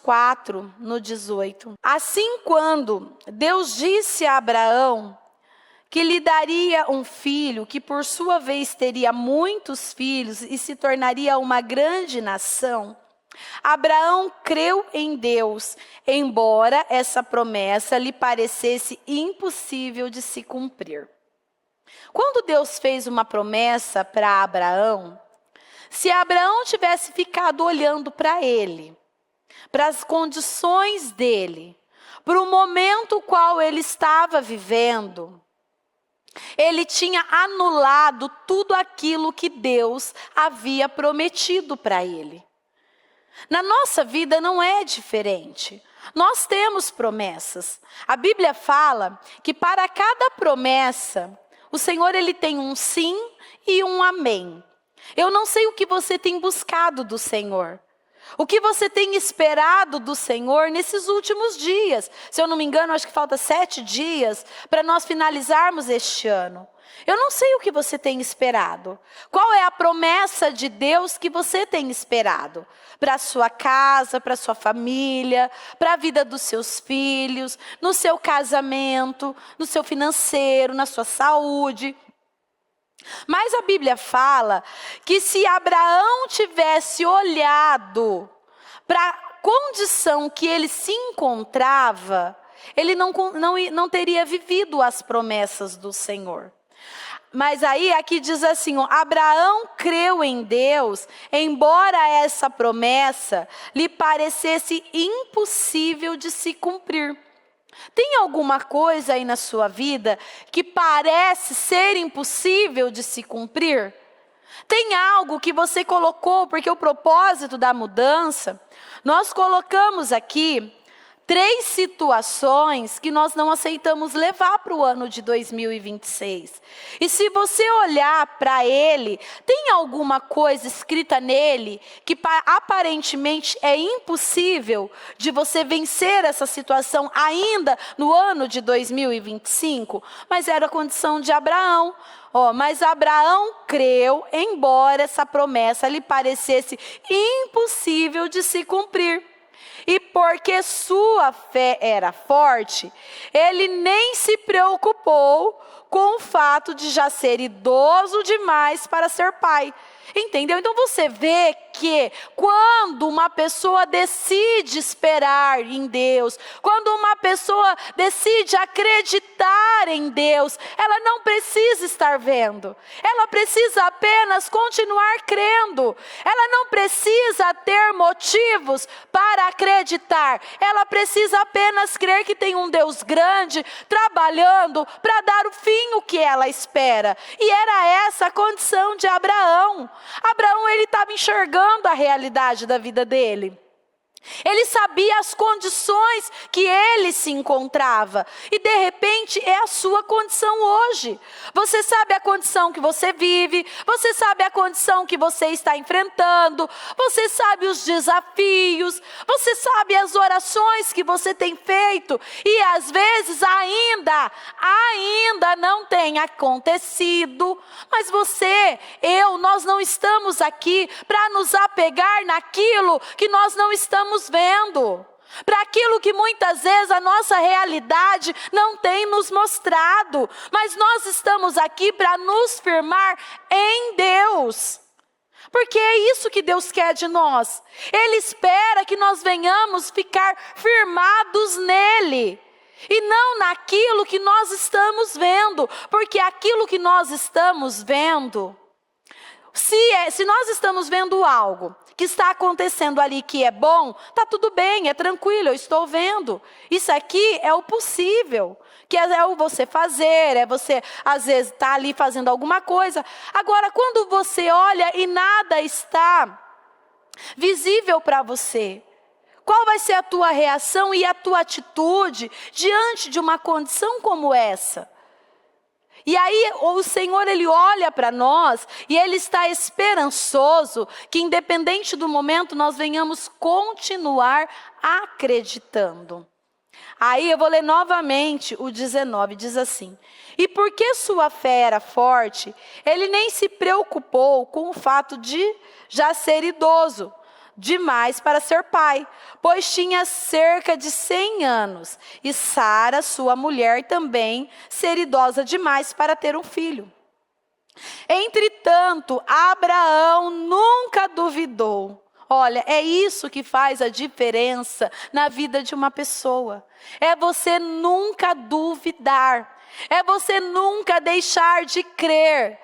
4, no 18. Assim, quando Deus disse a Abraão que lhe daria um filho, que por sua vez teria muitos filhos e se tornaria uma grande nação, Abraão creu em Deus, embora essa promessa lhe parecesse impossível de se cumprir. Quando Deus fez uma promessa para Abraão, se Abraão tivesse ficado olhando para ele, para as condições dele, para o momento qual ele estava vivendo, ele tinha anulado tudo aquilo que Deus havia prometido para ele. Na nossa vida não é diferente. Nós temos promessas. A Bíblia fala que para cada promessa, o Senhor, Ele tem um sim e um amém. Eu não sei o que você tem buscado do Senhor. O que você tem esperado do Senhor nesses últimos dias. Se eu não me engano, acho que falta 7 dias para nós finalizarmos este ano. Eu não sei o que você tem esperado. Qual é a promessa de Deus que você tem esperado? Para a sua casa, para a sua família, para a vida dos seus filhos, no seu casamento, no seu financeiro, na sua saúde. Mas a Bíblia fala que se Abraão tivesse olhado para a condição que ele se encontrava, ele não teria vivido as promessas do Senhor. Mas aí aqui diz assim, Abraão creu em Deus, embora essa promessa lhe parecesse impossível de se cumprir. Tem alguma coisa aí na sua vida que parece ser impossível de se cumprir? Tem algo que você colocou, porque o propósito da mudança, nós colocamos aqui 3 situações que nós não aceitamos levar para o ano de 2026. E se você olhar para ele, tem alguma coisa escrita nele que aparentemente é impossível de você vencer essa situação ainda no ano de 2025? Mas era a condição de Abraão. Mas Abraão creu, embora essa promessa lhe parecesse impossível de se cumprir. E porque sua fé era forte, ele nem se preocupou com o fato de já ser idoso demais para ser pai. Entendeu? Então você vê que quando uma pessoa decide esperar em Deus, quando uma pessoa decide acreditar em Deus, ela não precisa estar vendo, ela precisa apenas continuar crendo, ela não precisa ter motivos para acreditar, ela precisa apenas crer que tem um Deus grande trabalhando para dar o fim o que ela espera. E era essa a condição de Abraão. Abraão, ele estava enxergando a realidade da vida dele. Ele sabia as condições que ele se encontrava. E de repente é a sua condição hoje. Você sabe a condição que você vive. Você sabe a condição que você está enfrentando. Você sabe os desafios. Você sabe as orações que você tem feito. E às vezes ainda não tem acontecido. Mas nós não estamos aqui para nos apegar naquilo que nós não estamos vendo, para aquilo que muitas vezes a nossa realidade não tem nos mostrado, mas nós estamos aqui para nos firmar em Deus, porque é isso que Deus quer de nós. Ele espera que nós venhamos ficar firmados nele, e não naquilo que nós estamos vendo, porque aquilo que nós estamos vendo, se nós estamos vendo algo que está acontecendo ali que é bom, está tudo bem, é tranquilo, eu estou vendo. Isso aqui é o possível, que é o você fazer, é você às vezes estar ali fazendo alguma coisa. Agora, quando você olha e nada está visível para você, qual vai ser a tua reação e a tua atitude diante de uma condição como essa? E aí o Senhor, ele olha para nós e ele está esperançoso que independente do momento nós venhamos continuar acreditando. Aí eu vou ler novamente o 19, diz assim: e porque sua fé era forte, ele nem se preocupou com o fato de já ser idoso demais para ser pai, pois tinha cerca de 100 anos, e Sara, sua mulher, também ser idosa demais para ter um filho. Entretanto, Abraão nunca duvidou. Olha, é isso que faz a diferença na vida de uma pessoa. É você nunca duvidar, é você nunca deixar de crer.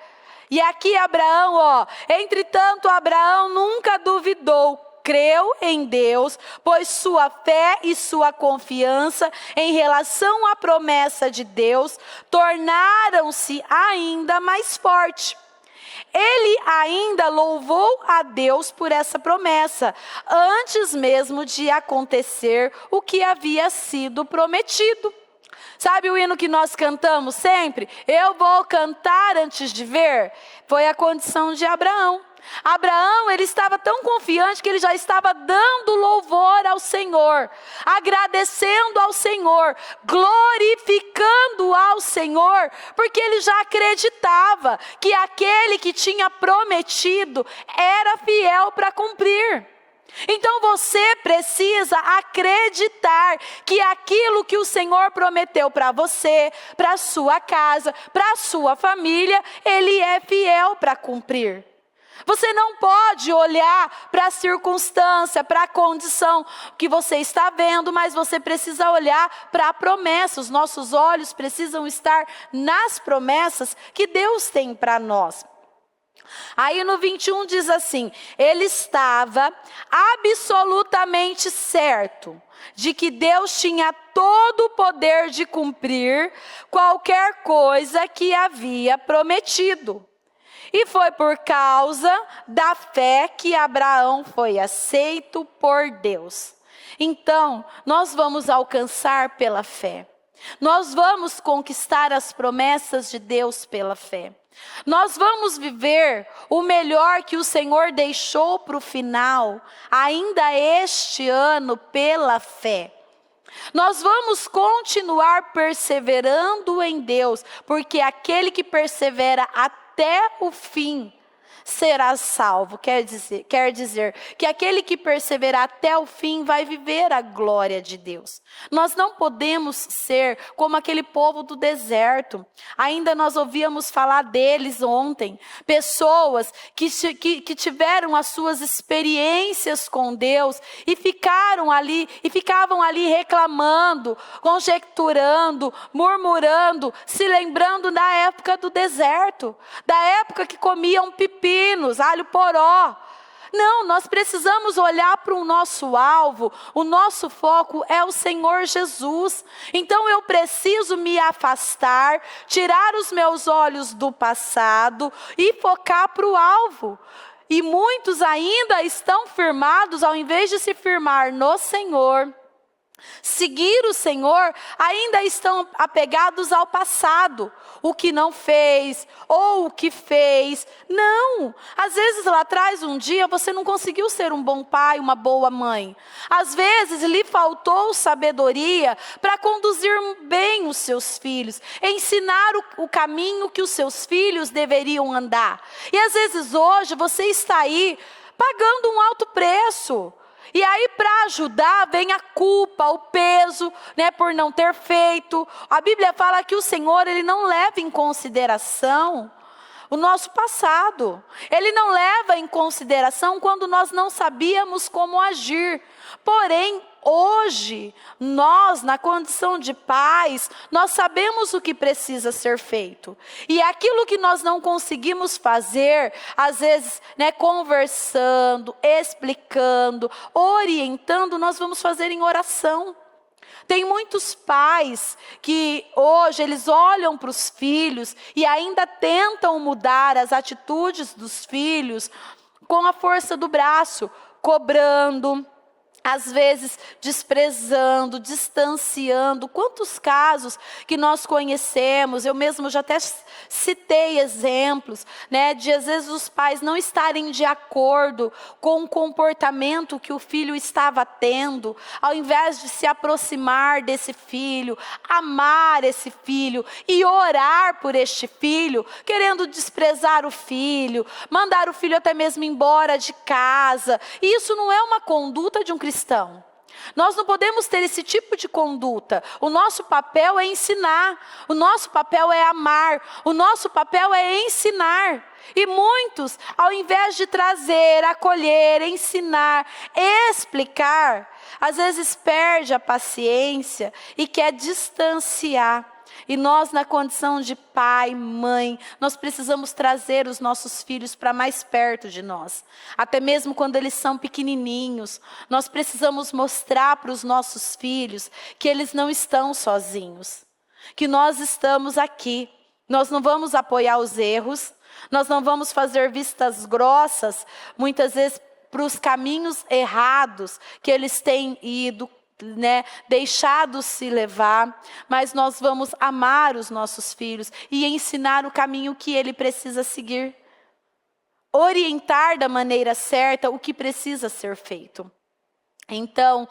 E aqui Abraão, entretanto Abraão nunca duvidou, creu em Deus, pois sua fé e sua confiança em relação à promessa de Deus tornaram-se ainda mais fortes. Ele ainda louvou a Deus por essa promessa, antes mesmo de acontecer o que havia sido prometido. Sabe o hino que nós cantamos sempre? Eu vou cantar antes de ver. Foi a condição de Abraão. Abraão, ele estava tão confiante que ele já estava dando louvor ao Senhor, agradecendo ao Senhor, glorificando ao Senhor, porque ele já acreditava que aquele que tinha prometido era fiel para cumprir. Então você precisa acreditar que aquilo que o Senhor prometeu para você, para a sua casa, para a sua família, Ele é fiel para cumprir. Você não pode olhar para a circunstância, para a condição que você está vendo, mas você precisa olhar para a promessa. Os nossos olhos precisam estar nas promessas que Deus tem para nós. Aí no 21 diz assim: ele estava absolutamente certo de que Deus tinha todo o poder de cumprir qualquer coisa que havia prometido. E foi por causa da fé que Abraão foi aceito por Deus. Então, nós vamos alcançar pela fé. Nós vamos conquistar as promessas de Deus pela fé. Nós vamos viver o melhor que o Senhor deixou para o final, ainda este ano, pela fé. Nós vamos continuar perseverando em Deus, porque aquele que persevera até o fim será salvo. Quer dizer que aquele que perseverar até o fim vai viver a glória de Deus. Nós não podemos ser como aquele povo do deserto. Ainda nós ouvíamos falar deles ontem. Pessoas que tiveram as suas experiências com Deus e ficavam ali reclamando, conjecturando, murmurando, se lembrando da época do deserto, da época que comiam pepinos, alho poró. Não, nós precisamos olhar para o nosso alvo, o nosso foco é o Senhor Jesus. Então eu preciso me afastar, tirar os meus olhos do passado e focar para o alvo. E muitos ainda estão firmados, ao invés de se firmar no Senhor, seguir o Senhor, ainda estão apegados ao passado, o que não fez, ou o que fez. Não, às vezes lá atrás, um dia, você não conseguiu ser um bom pai, uma boa mãe. Às vezes lhe faltou sabedoria para conduzir bem os seus filhos, ensinar o caminho que os seus filhos deveriam andar. E às vezes hoje você está aí pagando um alto preço. E aí, para ajudar, vem a culpa, o peso, por não ter feito. A Bíblia fala que o Senhor, Ele não leva em consideração o nosso passado. Ele não leva em consideração quando nós não sabíamos como agir. Porém, hoje, nós, na condição de pais, nós sabemos o que precisa ser feito. E aquilo que nós não conseguimos fazer, às vezes, conversando, explicando, orientando, nós vamos fazer em oração. Tem muitos pais que hoje eles olham para os filhos e ainda tentam mudar as atitudes dos filhos com a força do braço, cobrando, às vezes desprezando, distanciando. Quantos casos que nós conhecemos, eu mesmo já até citei exemplos, de às vezes os pais não estarem de acordo com o comportamento que o filho estava tendo, ao invés de se aproximar desse filho, amar esse filho e orar por este filho, querendo desprezar o filho, mandar o filho até mesmo embora de casa. E isso não é uma conduta de um cristão. Nós não podemos ter esse tipo de conduta. O nosso papel é ensinar, o nosso papel é amar, o nosso papel é ensinar. E muitos, ao invés de trazer, acolher, ensinar, explicar, às vezes perde a paciência e quer distanciar. E nós, na condição de pai, mãe, nós precisamos trazer os nossos filhos para mais perto de nós. Até mesmo quando eles são pequenininhos, nós precisamos mostrar para os nossos filhos que eles não estão sozinhos, que nós estamos aqui. Nós não vamos apoiar os erros, nós não vamos fazer vistas grossas, muitas vezes para os caminhos errados que eles têm ido, deixado se levar, mas nós vamos amar os nossos filhos e ensinar o caminho que ele precisa seguir, orientar da maneira certa o que precisa ser feito. Então,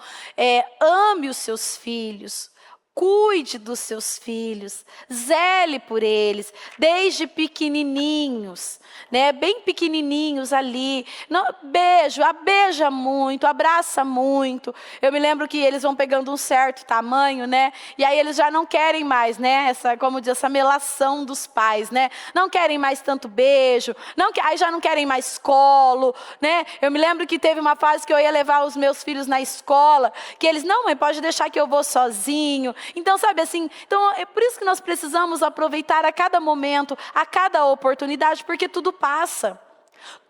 ame os seus filhos, cuide dos seus filhos, zele por eles, desde pequenininhos, bem pequenininhos ali, beija muito, abraça muito. Eu me lembro que eles vão pegando um certo tamanho, e aí eles já não querem mais, essa melação dos pais, não querem mais tanto beijo, aí já não querem mais colo, Eu me lembro que teve uma fase que eu ia levar os meus filhos na escola, que eles, não, mãe, pode deixar que eu vou sozinho. Então, sabe assim, é por isso que nós precisamos aproveitar a cada momento, a cada oportunidade, porque tudo passa.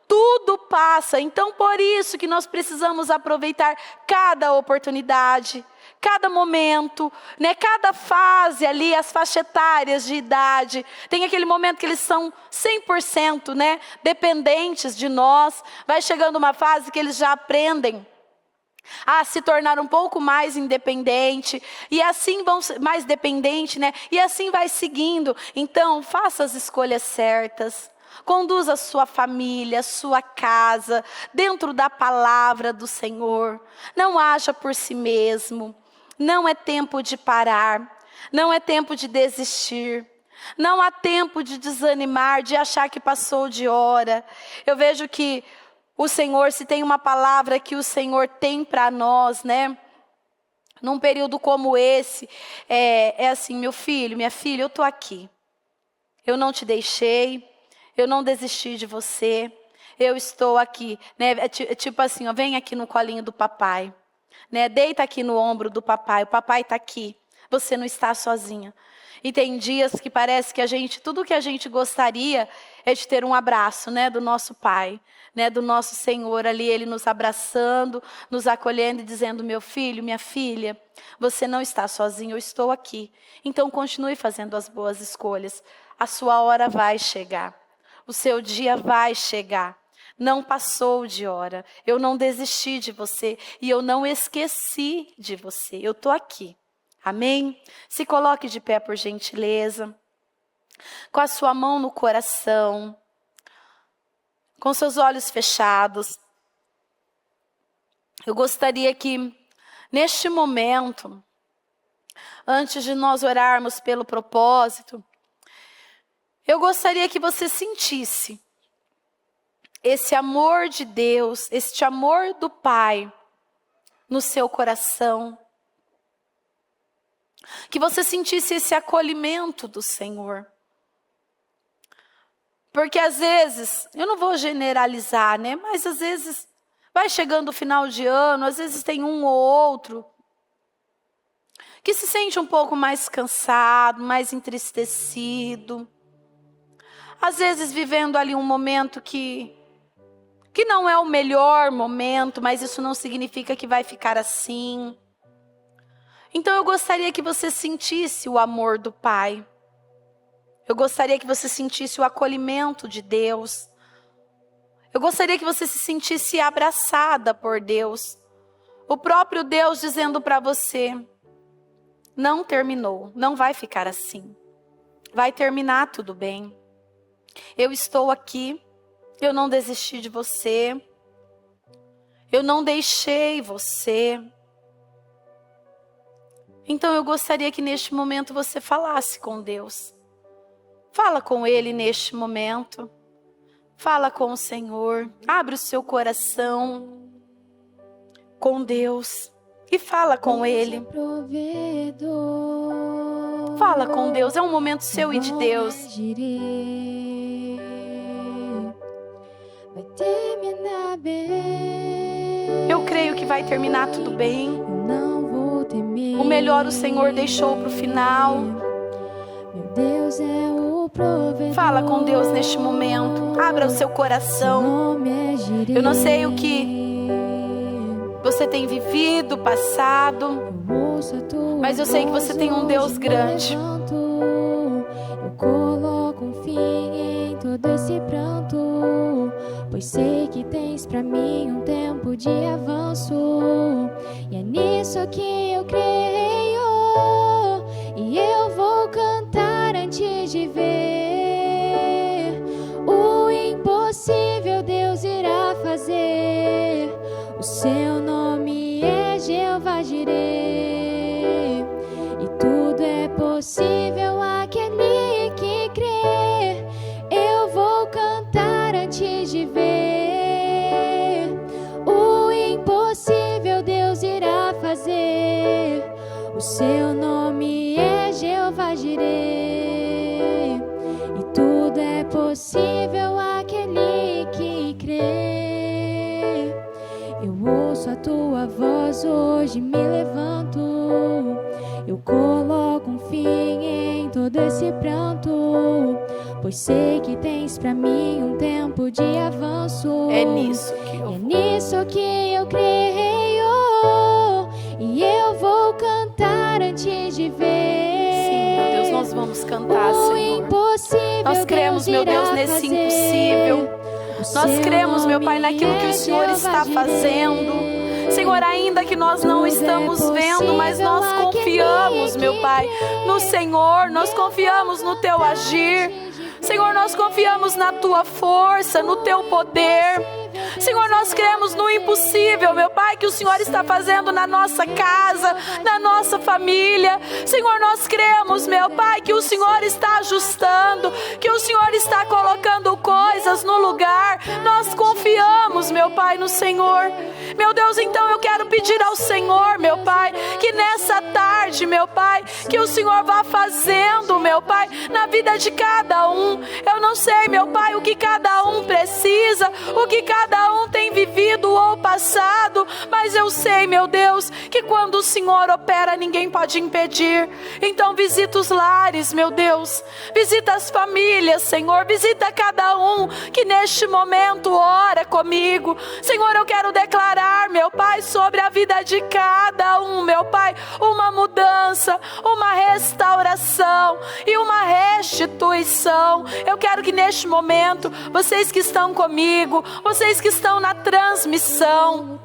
Tudo passa, então por isso que nós precisamos aproveitar cada oportunidade, cada momento, né? Cada fase ali, as faixas etárias de idade. Tem aquele momento que eles são 100%, né? Dependentes de nós. Vai chegando uma fase que eles já aprendem a se tornar um pouco mais independente, e assim vão mais dependente, né? E assim vai seguindo. Então, faça as escolhas certas. Conduza a sua família, a sua casa, dentro da palavra do Senhor. Não haja por si mesmo. Não é tempo de parar. Não é tempo de desistir. Não há tempo de desanimar, de achar que passou de hora. Eu vejo que o Senhor, se tem uma palavra que o Senhor tem para nós, né? Num período como esse, é assim, meu filho, minha filha, eu estou aqui. Eu não te deixei. Eu não desisti de você, eu estou aqui, né? Tipo assim, ó, vem aqui no colinho do papai, né? Deita aqui no ombro do papai, o papai está aqui, você não está sozinha. E tem dias que parece que tudo que a gente gostaria é de ter um abraço, né? Do nosso pai, né? Do nosso Senhor ali, ele nos abraçando, nos acolhendo e dizendo, meu filho, minha filha, você não está sozinho, eu estou aqui. Então continue fazendo as boas escolhas, a sua hora vai chegar. O seu dia vai chegar. Não passou de hora. Eu não desisti de você e eu não esqueci de você. Eu estou aqui. Amém? Se coloque de pé, por gentileza. Com a sua mão no coração. Com seus olhos fechados. Eu gostaria que, neste momento, antes de nós orarmos pelo propósito, eu gostaria que você sentisse esse amor de Deus, este amor do Pai no seu coração. Que você sentisse esse acolhimento do Senhor. Porque às vezes, eu não vou generalizar, né? Mas às vezes vai chegando o final de ano, às vezes tem um ou outro que se sente um pouco mais cansado, mais entristecido. Às vezes vivendo ali um momento que não é o melhor momento, mas isso não significa que vai ficar assim. Então eu gostaria que você sentisse o amor do Pai. Eu gostaria que você sentisse o acolhimento de Deus. Eu gostaria que você se sentisse abraçada por Deus. O próprio Deus dizendo para você, não terminou, não vai ficar assim. Vai terminar tudo bem. Eu estou aqui, eu não desisti de você, eu não deixei você. Então eu gostaria que neste momento você falasse com Deus. Fala com Ele neste momento, fala com o Senhor, abre o seu coração com Deus e fala com Ele. Fala com Deus, é um momento seu e de Deus. Vai terminar bem. Eu creio que vai terminar tudo bem. Eu não vou temer. O melhor o Senhor deixou para o final. Meu Deus é o provedor. Fala com Deus neste momento. Abra o seu coração. Eu não sei o que você tem vivido, passado, mas eu sei que você tem um Deus grande. Eu coloco um fim em todo esse pranto, pois sei que tens pra mim um tempo de avanço. E é nisso que eu creio, e eu vou cantar antes de ver. O impossível Deus irá fazer. O seu nome é Jeová Jireh, e tudo é possível àquele que crê. Eu vou cantar antes de ver. O impossível Deus irá fazer. O seu nome é Jeová Jireh, e tudo é possível àquele que crê. Eu ouço a tua voz, hoje me levanto. Eu coloco um fim em todo esse pranto, pois sei que tens pra mim um tempo tempo de avanço. É nisso que eu creio, e eu vou cantar antes de ver. Sim, meu Deus, nós vamos cantar, o Senhor. Impossível, Nós cremos, meu Deus, nesse fazer. impossível. Nós cremos, meu Pai, naquilo que o Senhor está fazendo. Senhor, ainda que nós não estamos vendo, mas nós confiamos, meu Pai, no Senhor. Nós confiamos no Teu agir. Senhor, nós confiamos na Tua força, no Teu poder. Senhor, nós cremos no impossível, meu Pai, que o Senhor está fazendo na nossa casa, na nossa família. Senhor, nós cremos, meu Pai, que o Senhor está ajustando, que o Senhor está colocando coisas no lugar. Nós confiamos, meu Pai, no Senhor. Meu Deus, então eu quero pedir ao Senhor, meu Pai, que nessa tarde, meu Pai, que o Senhor vá fazendo, meu Pai, na vida de cada um. Eu não sei, meu Pai, o que cada um precisa, o que cada um tem vivido ou passado, mas eu sei, meu Deus, que quando o Senhor opera, ninguém pode impedir. Então visita os lares, meu Deus, visita as famílias, Senhor, visita cada um que neste momento ora comigo. Senhor, eu quero declarar, meu Pai, sobre a vida de cada um, meu Pai, uma mudança, uma restauração e uma restituição. Eu quero que neste momento, vocês que estão comigo, vocês que estão na transmissão,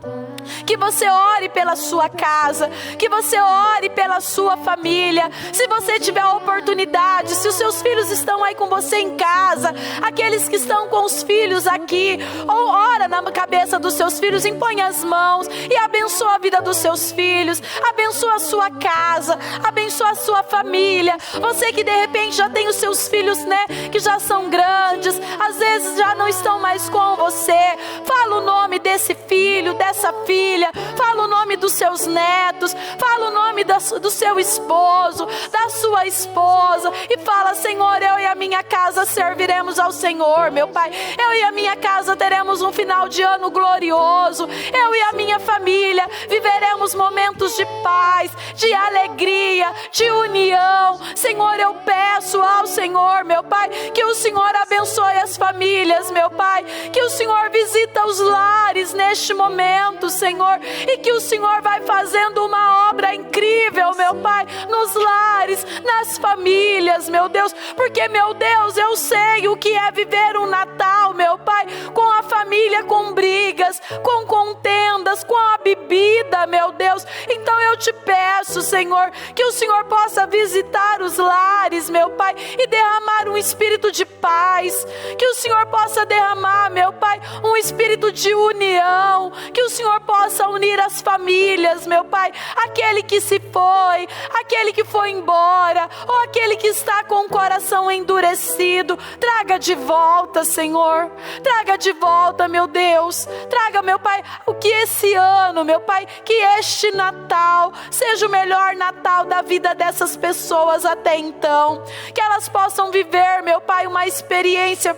que você ore pela sua casa, que você ore pela sua família. Se você tiver a oportunidade, se os seus filhos estão aí com você em casa, aqueles que estão com os filhos aqui, ou ora na cabeça dos seus filhos, impõe as mãos e abençoa a vida dos seus filhos, abençoa a sua casa, abençoa a sua família. Você que de repente já tem os seus filhos, né, que já são grandes, às vezes já não estão mais com você, fala o nome desse filho, dessa filha, fala o nome dos seus netos, fala o nome do seu esposo, da sua esposa, e fala: Senhor, eu e a minha casa serviremos ao Senhor, meu Pai. Eu e a minha casa teremos um final de ano glorioso. Eu e a minha família viveremos momentos de paz, de alegria, de união. Senhor, eu peço ao Senhor, meu Pai, que o Senhor abençoe as famílias, meu Pai, que o Senhor visita os lares neste momento, Senhor, e que o Senhor vai fazendo uma obra incrível, meu Pai, nos lares, nas famílias, meu Deus, porque, meu Deus, eu sei o que é viver um Natal, meu Pai, com a família, com brigas, com contendas, com a bebida, meu Deus. Então eu te peço, Senhor, que o Senhor possa visitar os lares, meu Pai, e derramar um espírito de paz, que o Senhor possa derramar, meu Pai, um espírito de união, que o Senhor possa unir as famílias, meu Pai, aquele que se foi, aquele que foi embora, ou aquele que está com o coração endurecido. Traga de volta, Senhor, traga de volta, meu Deus, traga, meu Pai, o que esse ano, meu Pai, que este Natal seja o melhor Natal da vida dessas pessoas até então, que elas possam viver, meu Pai, uma experiência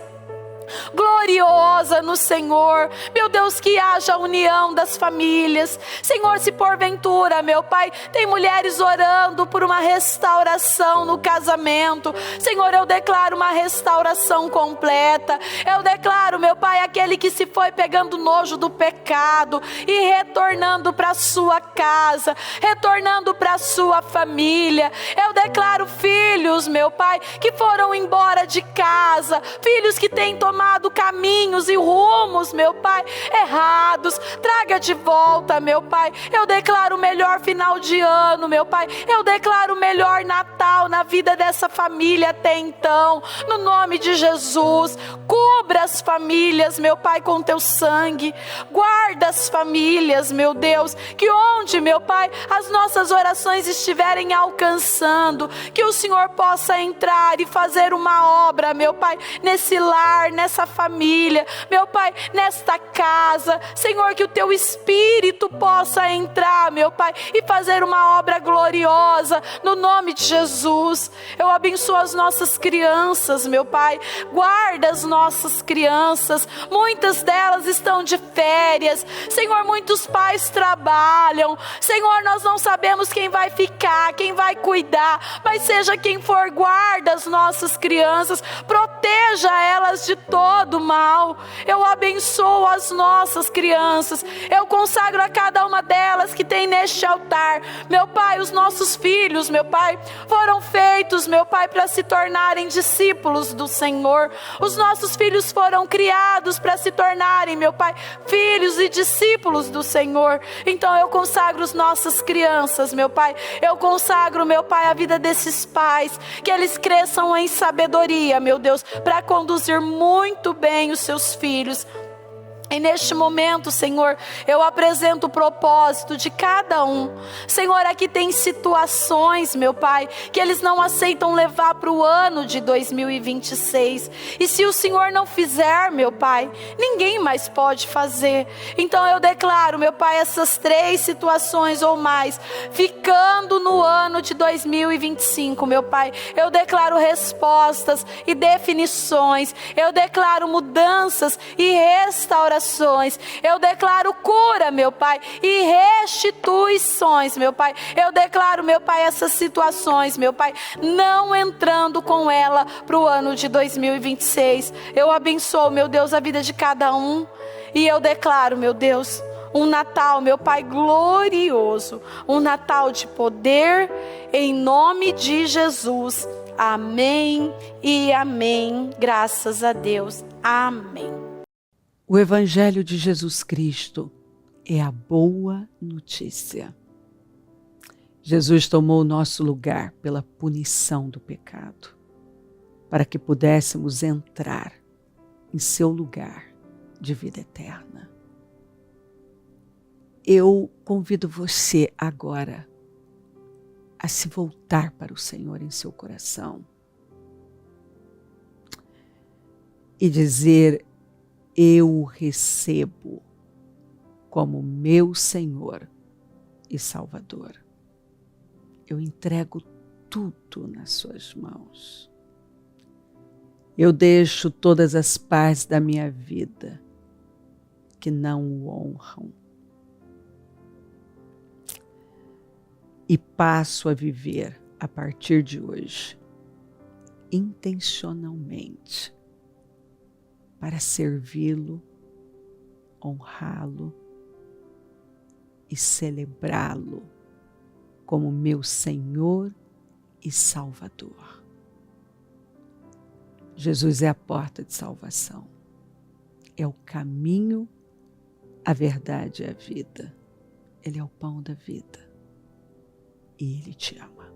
gloriosa no Senhor, meu Deus, que haja união das famílias. Senhor, se porventura, meu Pai, tem mulheres orando por uma restauração no casamento, Senhor, eu declaro uma restauração completa. Eu declaro, meu Pai, aquele que se foi pegando nojo do pecado e retornando para sua casa, retornando para sua família. Eu declaro filhos, meu Pai, que foram embora de casa, filhos que têm tomado caminhos e rumos, meu Pai, errados. Traga de volta, meu Pai. Eu declaro o melhor final de ano, meu Pai. Eu declaro o melhor Natal na vida dessa família até então, no nome de Jesus. Cubra as famílias, meu Pai, com teu sangue. Guarda as famílias, meu Deus, que onde, meu Pai, as nossas orações estiverem alcançando, que o Senhor possa entrar e fazer uma obra, meu Pai, nesse lar, nessa família, meu Pai, nesta casa. Senhor, que o teu Espírito possa entrar, meu Pai, e fazer uma obra gloriosa no nome de Jesus. Eu abençoo as nossas crianças, meu Pai. Guarda as nossas crianças. Muitas delas estão de férias. Senhor, muitos pais trabalham. Senhor, nós não sabemos quem vai ficar, quem vai cuidar, mas seja quem for, guarda as nossas crianças, proteja elas de todo mal. Eu abençoo as nossas crianças. Eu consagro a cada uma delas que tem neste altar. Meu Pai, os nossos filhos, meu Pai, foram feitos, meu Pai, para se tornarem discípulos do Senhor. Os nossos filhos foram criados para se tornarem, meu Pai, filhos e discípulos do Senhor. Então eu consagro as nossas crianças, meu Pai. Eu consagro, meu Pai, a vida desses pais, que eles cresçam em sabedoria, meu Deus, para conduzir muito bem os seus filhos. E neste momento, Senhor, eu apresento o propósito de cada um. Senhor, aqui tem situações, meu Pai, que eles não aceitam levar para o ano de 2026. E se o Senhor não fizer, meu Pai, ninguém mais pode fazer. Então eu declaro, meu Pai, essas 3 situações ou mais, ficando no ano de 2025, meu Pai. Eu declaro respostas e definições. Eu declaro mudanças e restaurações. Eu declaro cura, meu Pai, e restituições, meu Pai. Eu declaro, meu Pai, essas situações, meu Pai, não entrando com ela para o ano de 2026. Eu abençoo, meu Deus, a vida de cada um. E eu declaro, meu Deus, um Natal, meu Pai, glorioso. Um Natal de poder, em nome de Jesus. Amém e amém. Graças a Deus. Amém. O Evangelho de Jesus Cristo é a boa notícia. Jesus tomou o nosso lugar pela punição do pecado, para que pudéssemos entrar em seu lugar de vida eterna. Eu convido você agora a se voltar para o Senhor em seu coração e dizer: eu o recebo como meu Senhor e Salvador. Eu entrego tudo nas suas mãos. Eu deixo todas as partes da minha vida que não o honram e passo a viver a partir de hoje intencionalmente para servi-lo, honrá-lo e celebrá-lo como meu Senhor e Salvador. Jesus é a porta de salvação, é o caminho, a verdade e a vida. Ele é o pão da vida e Ele te ama.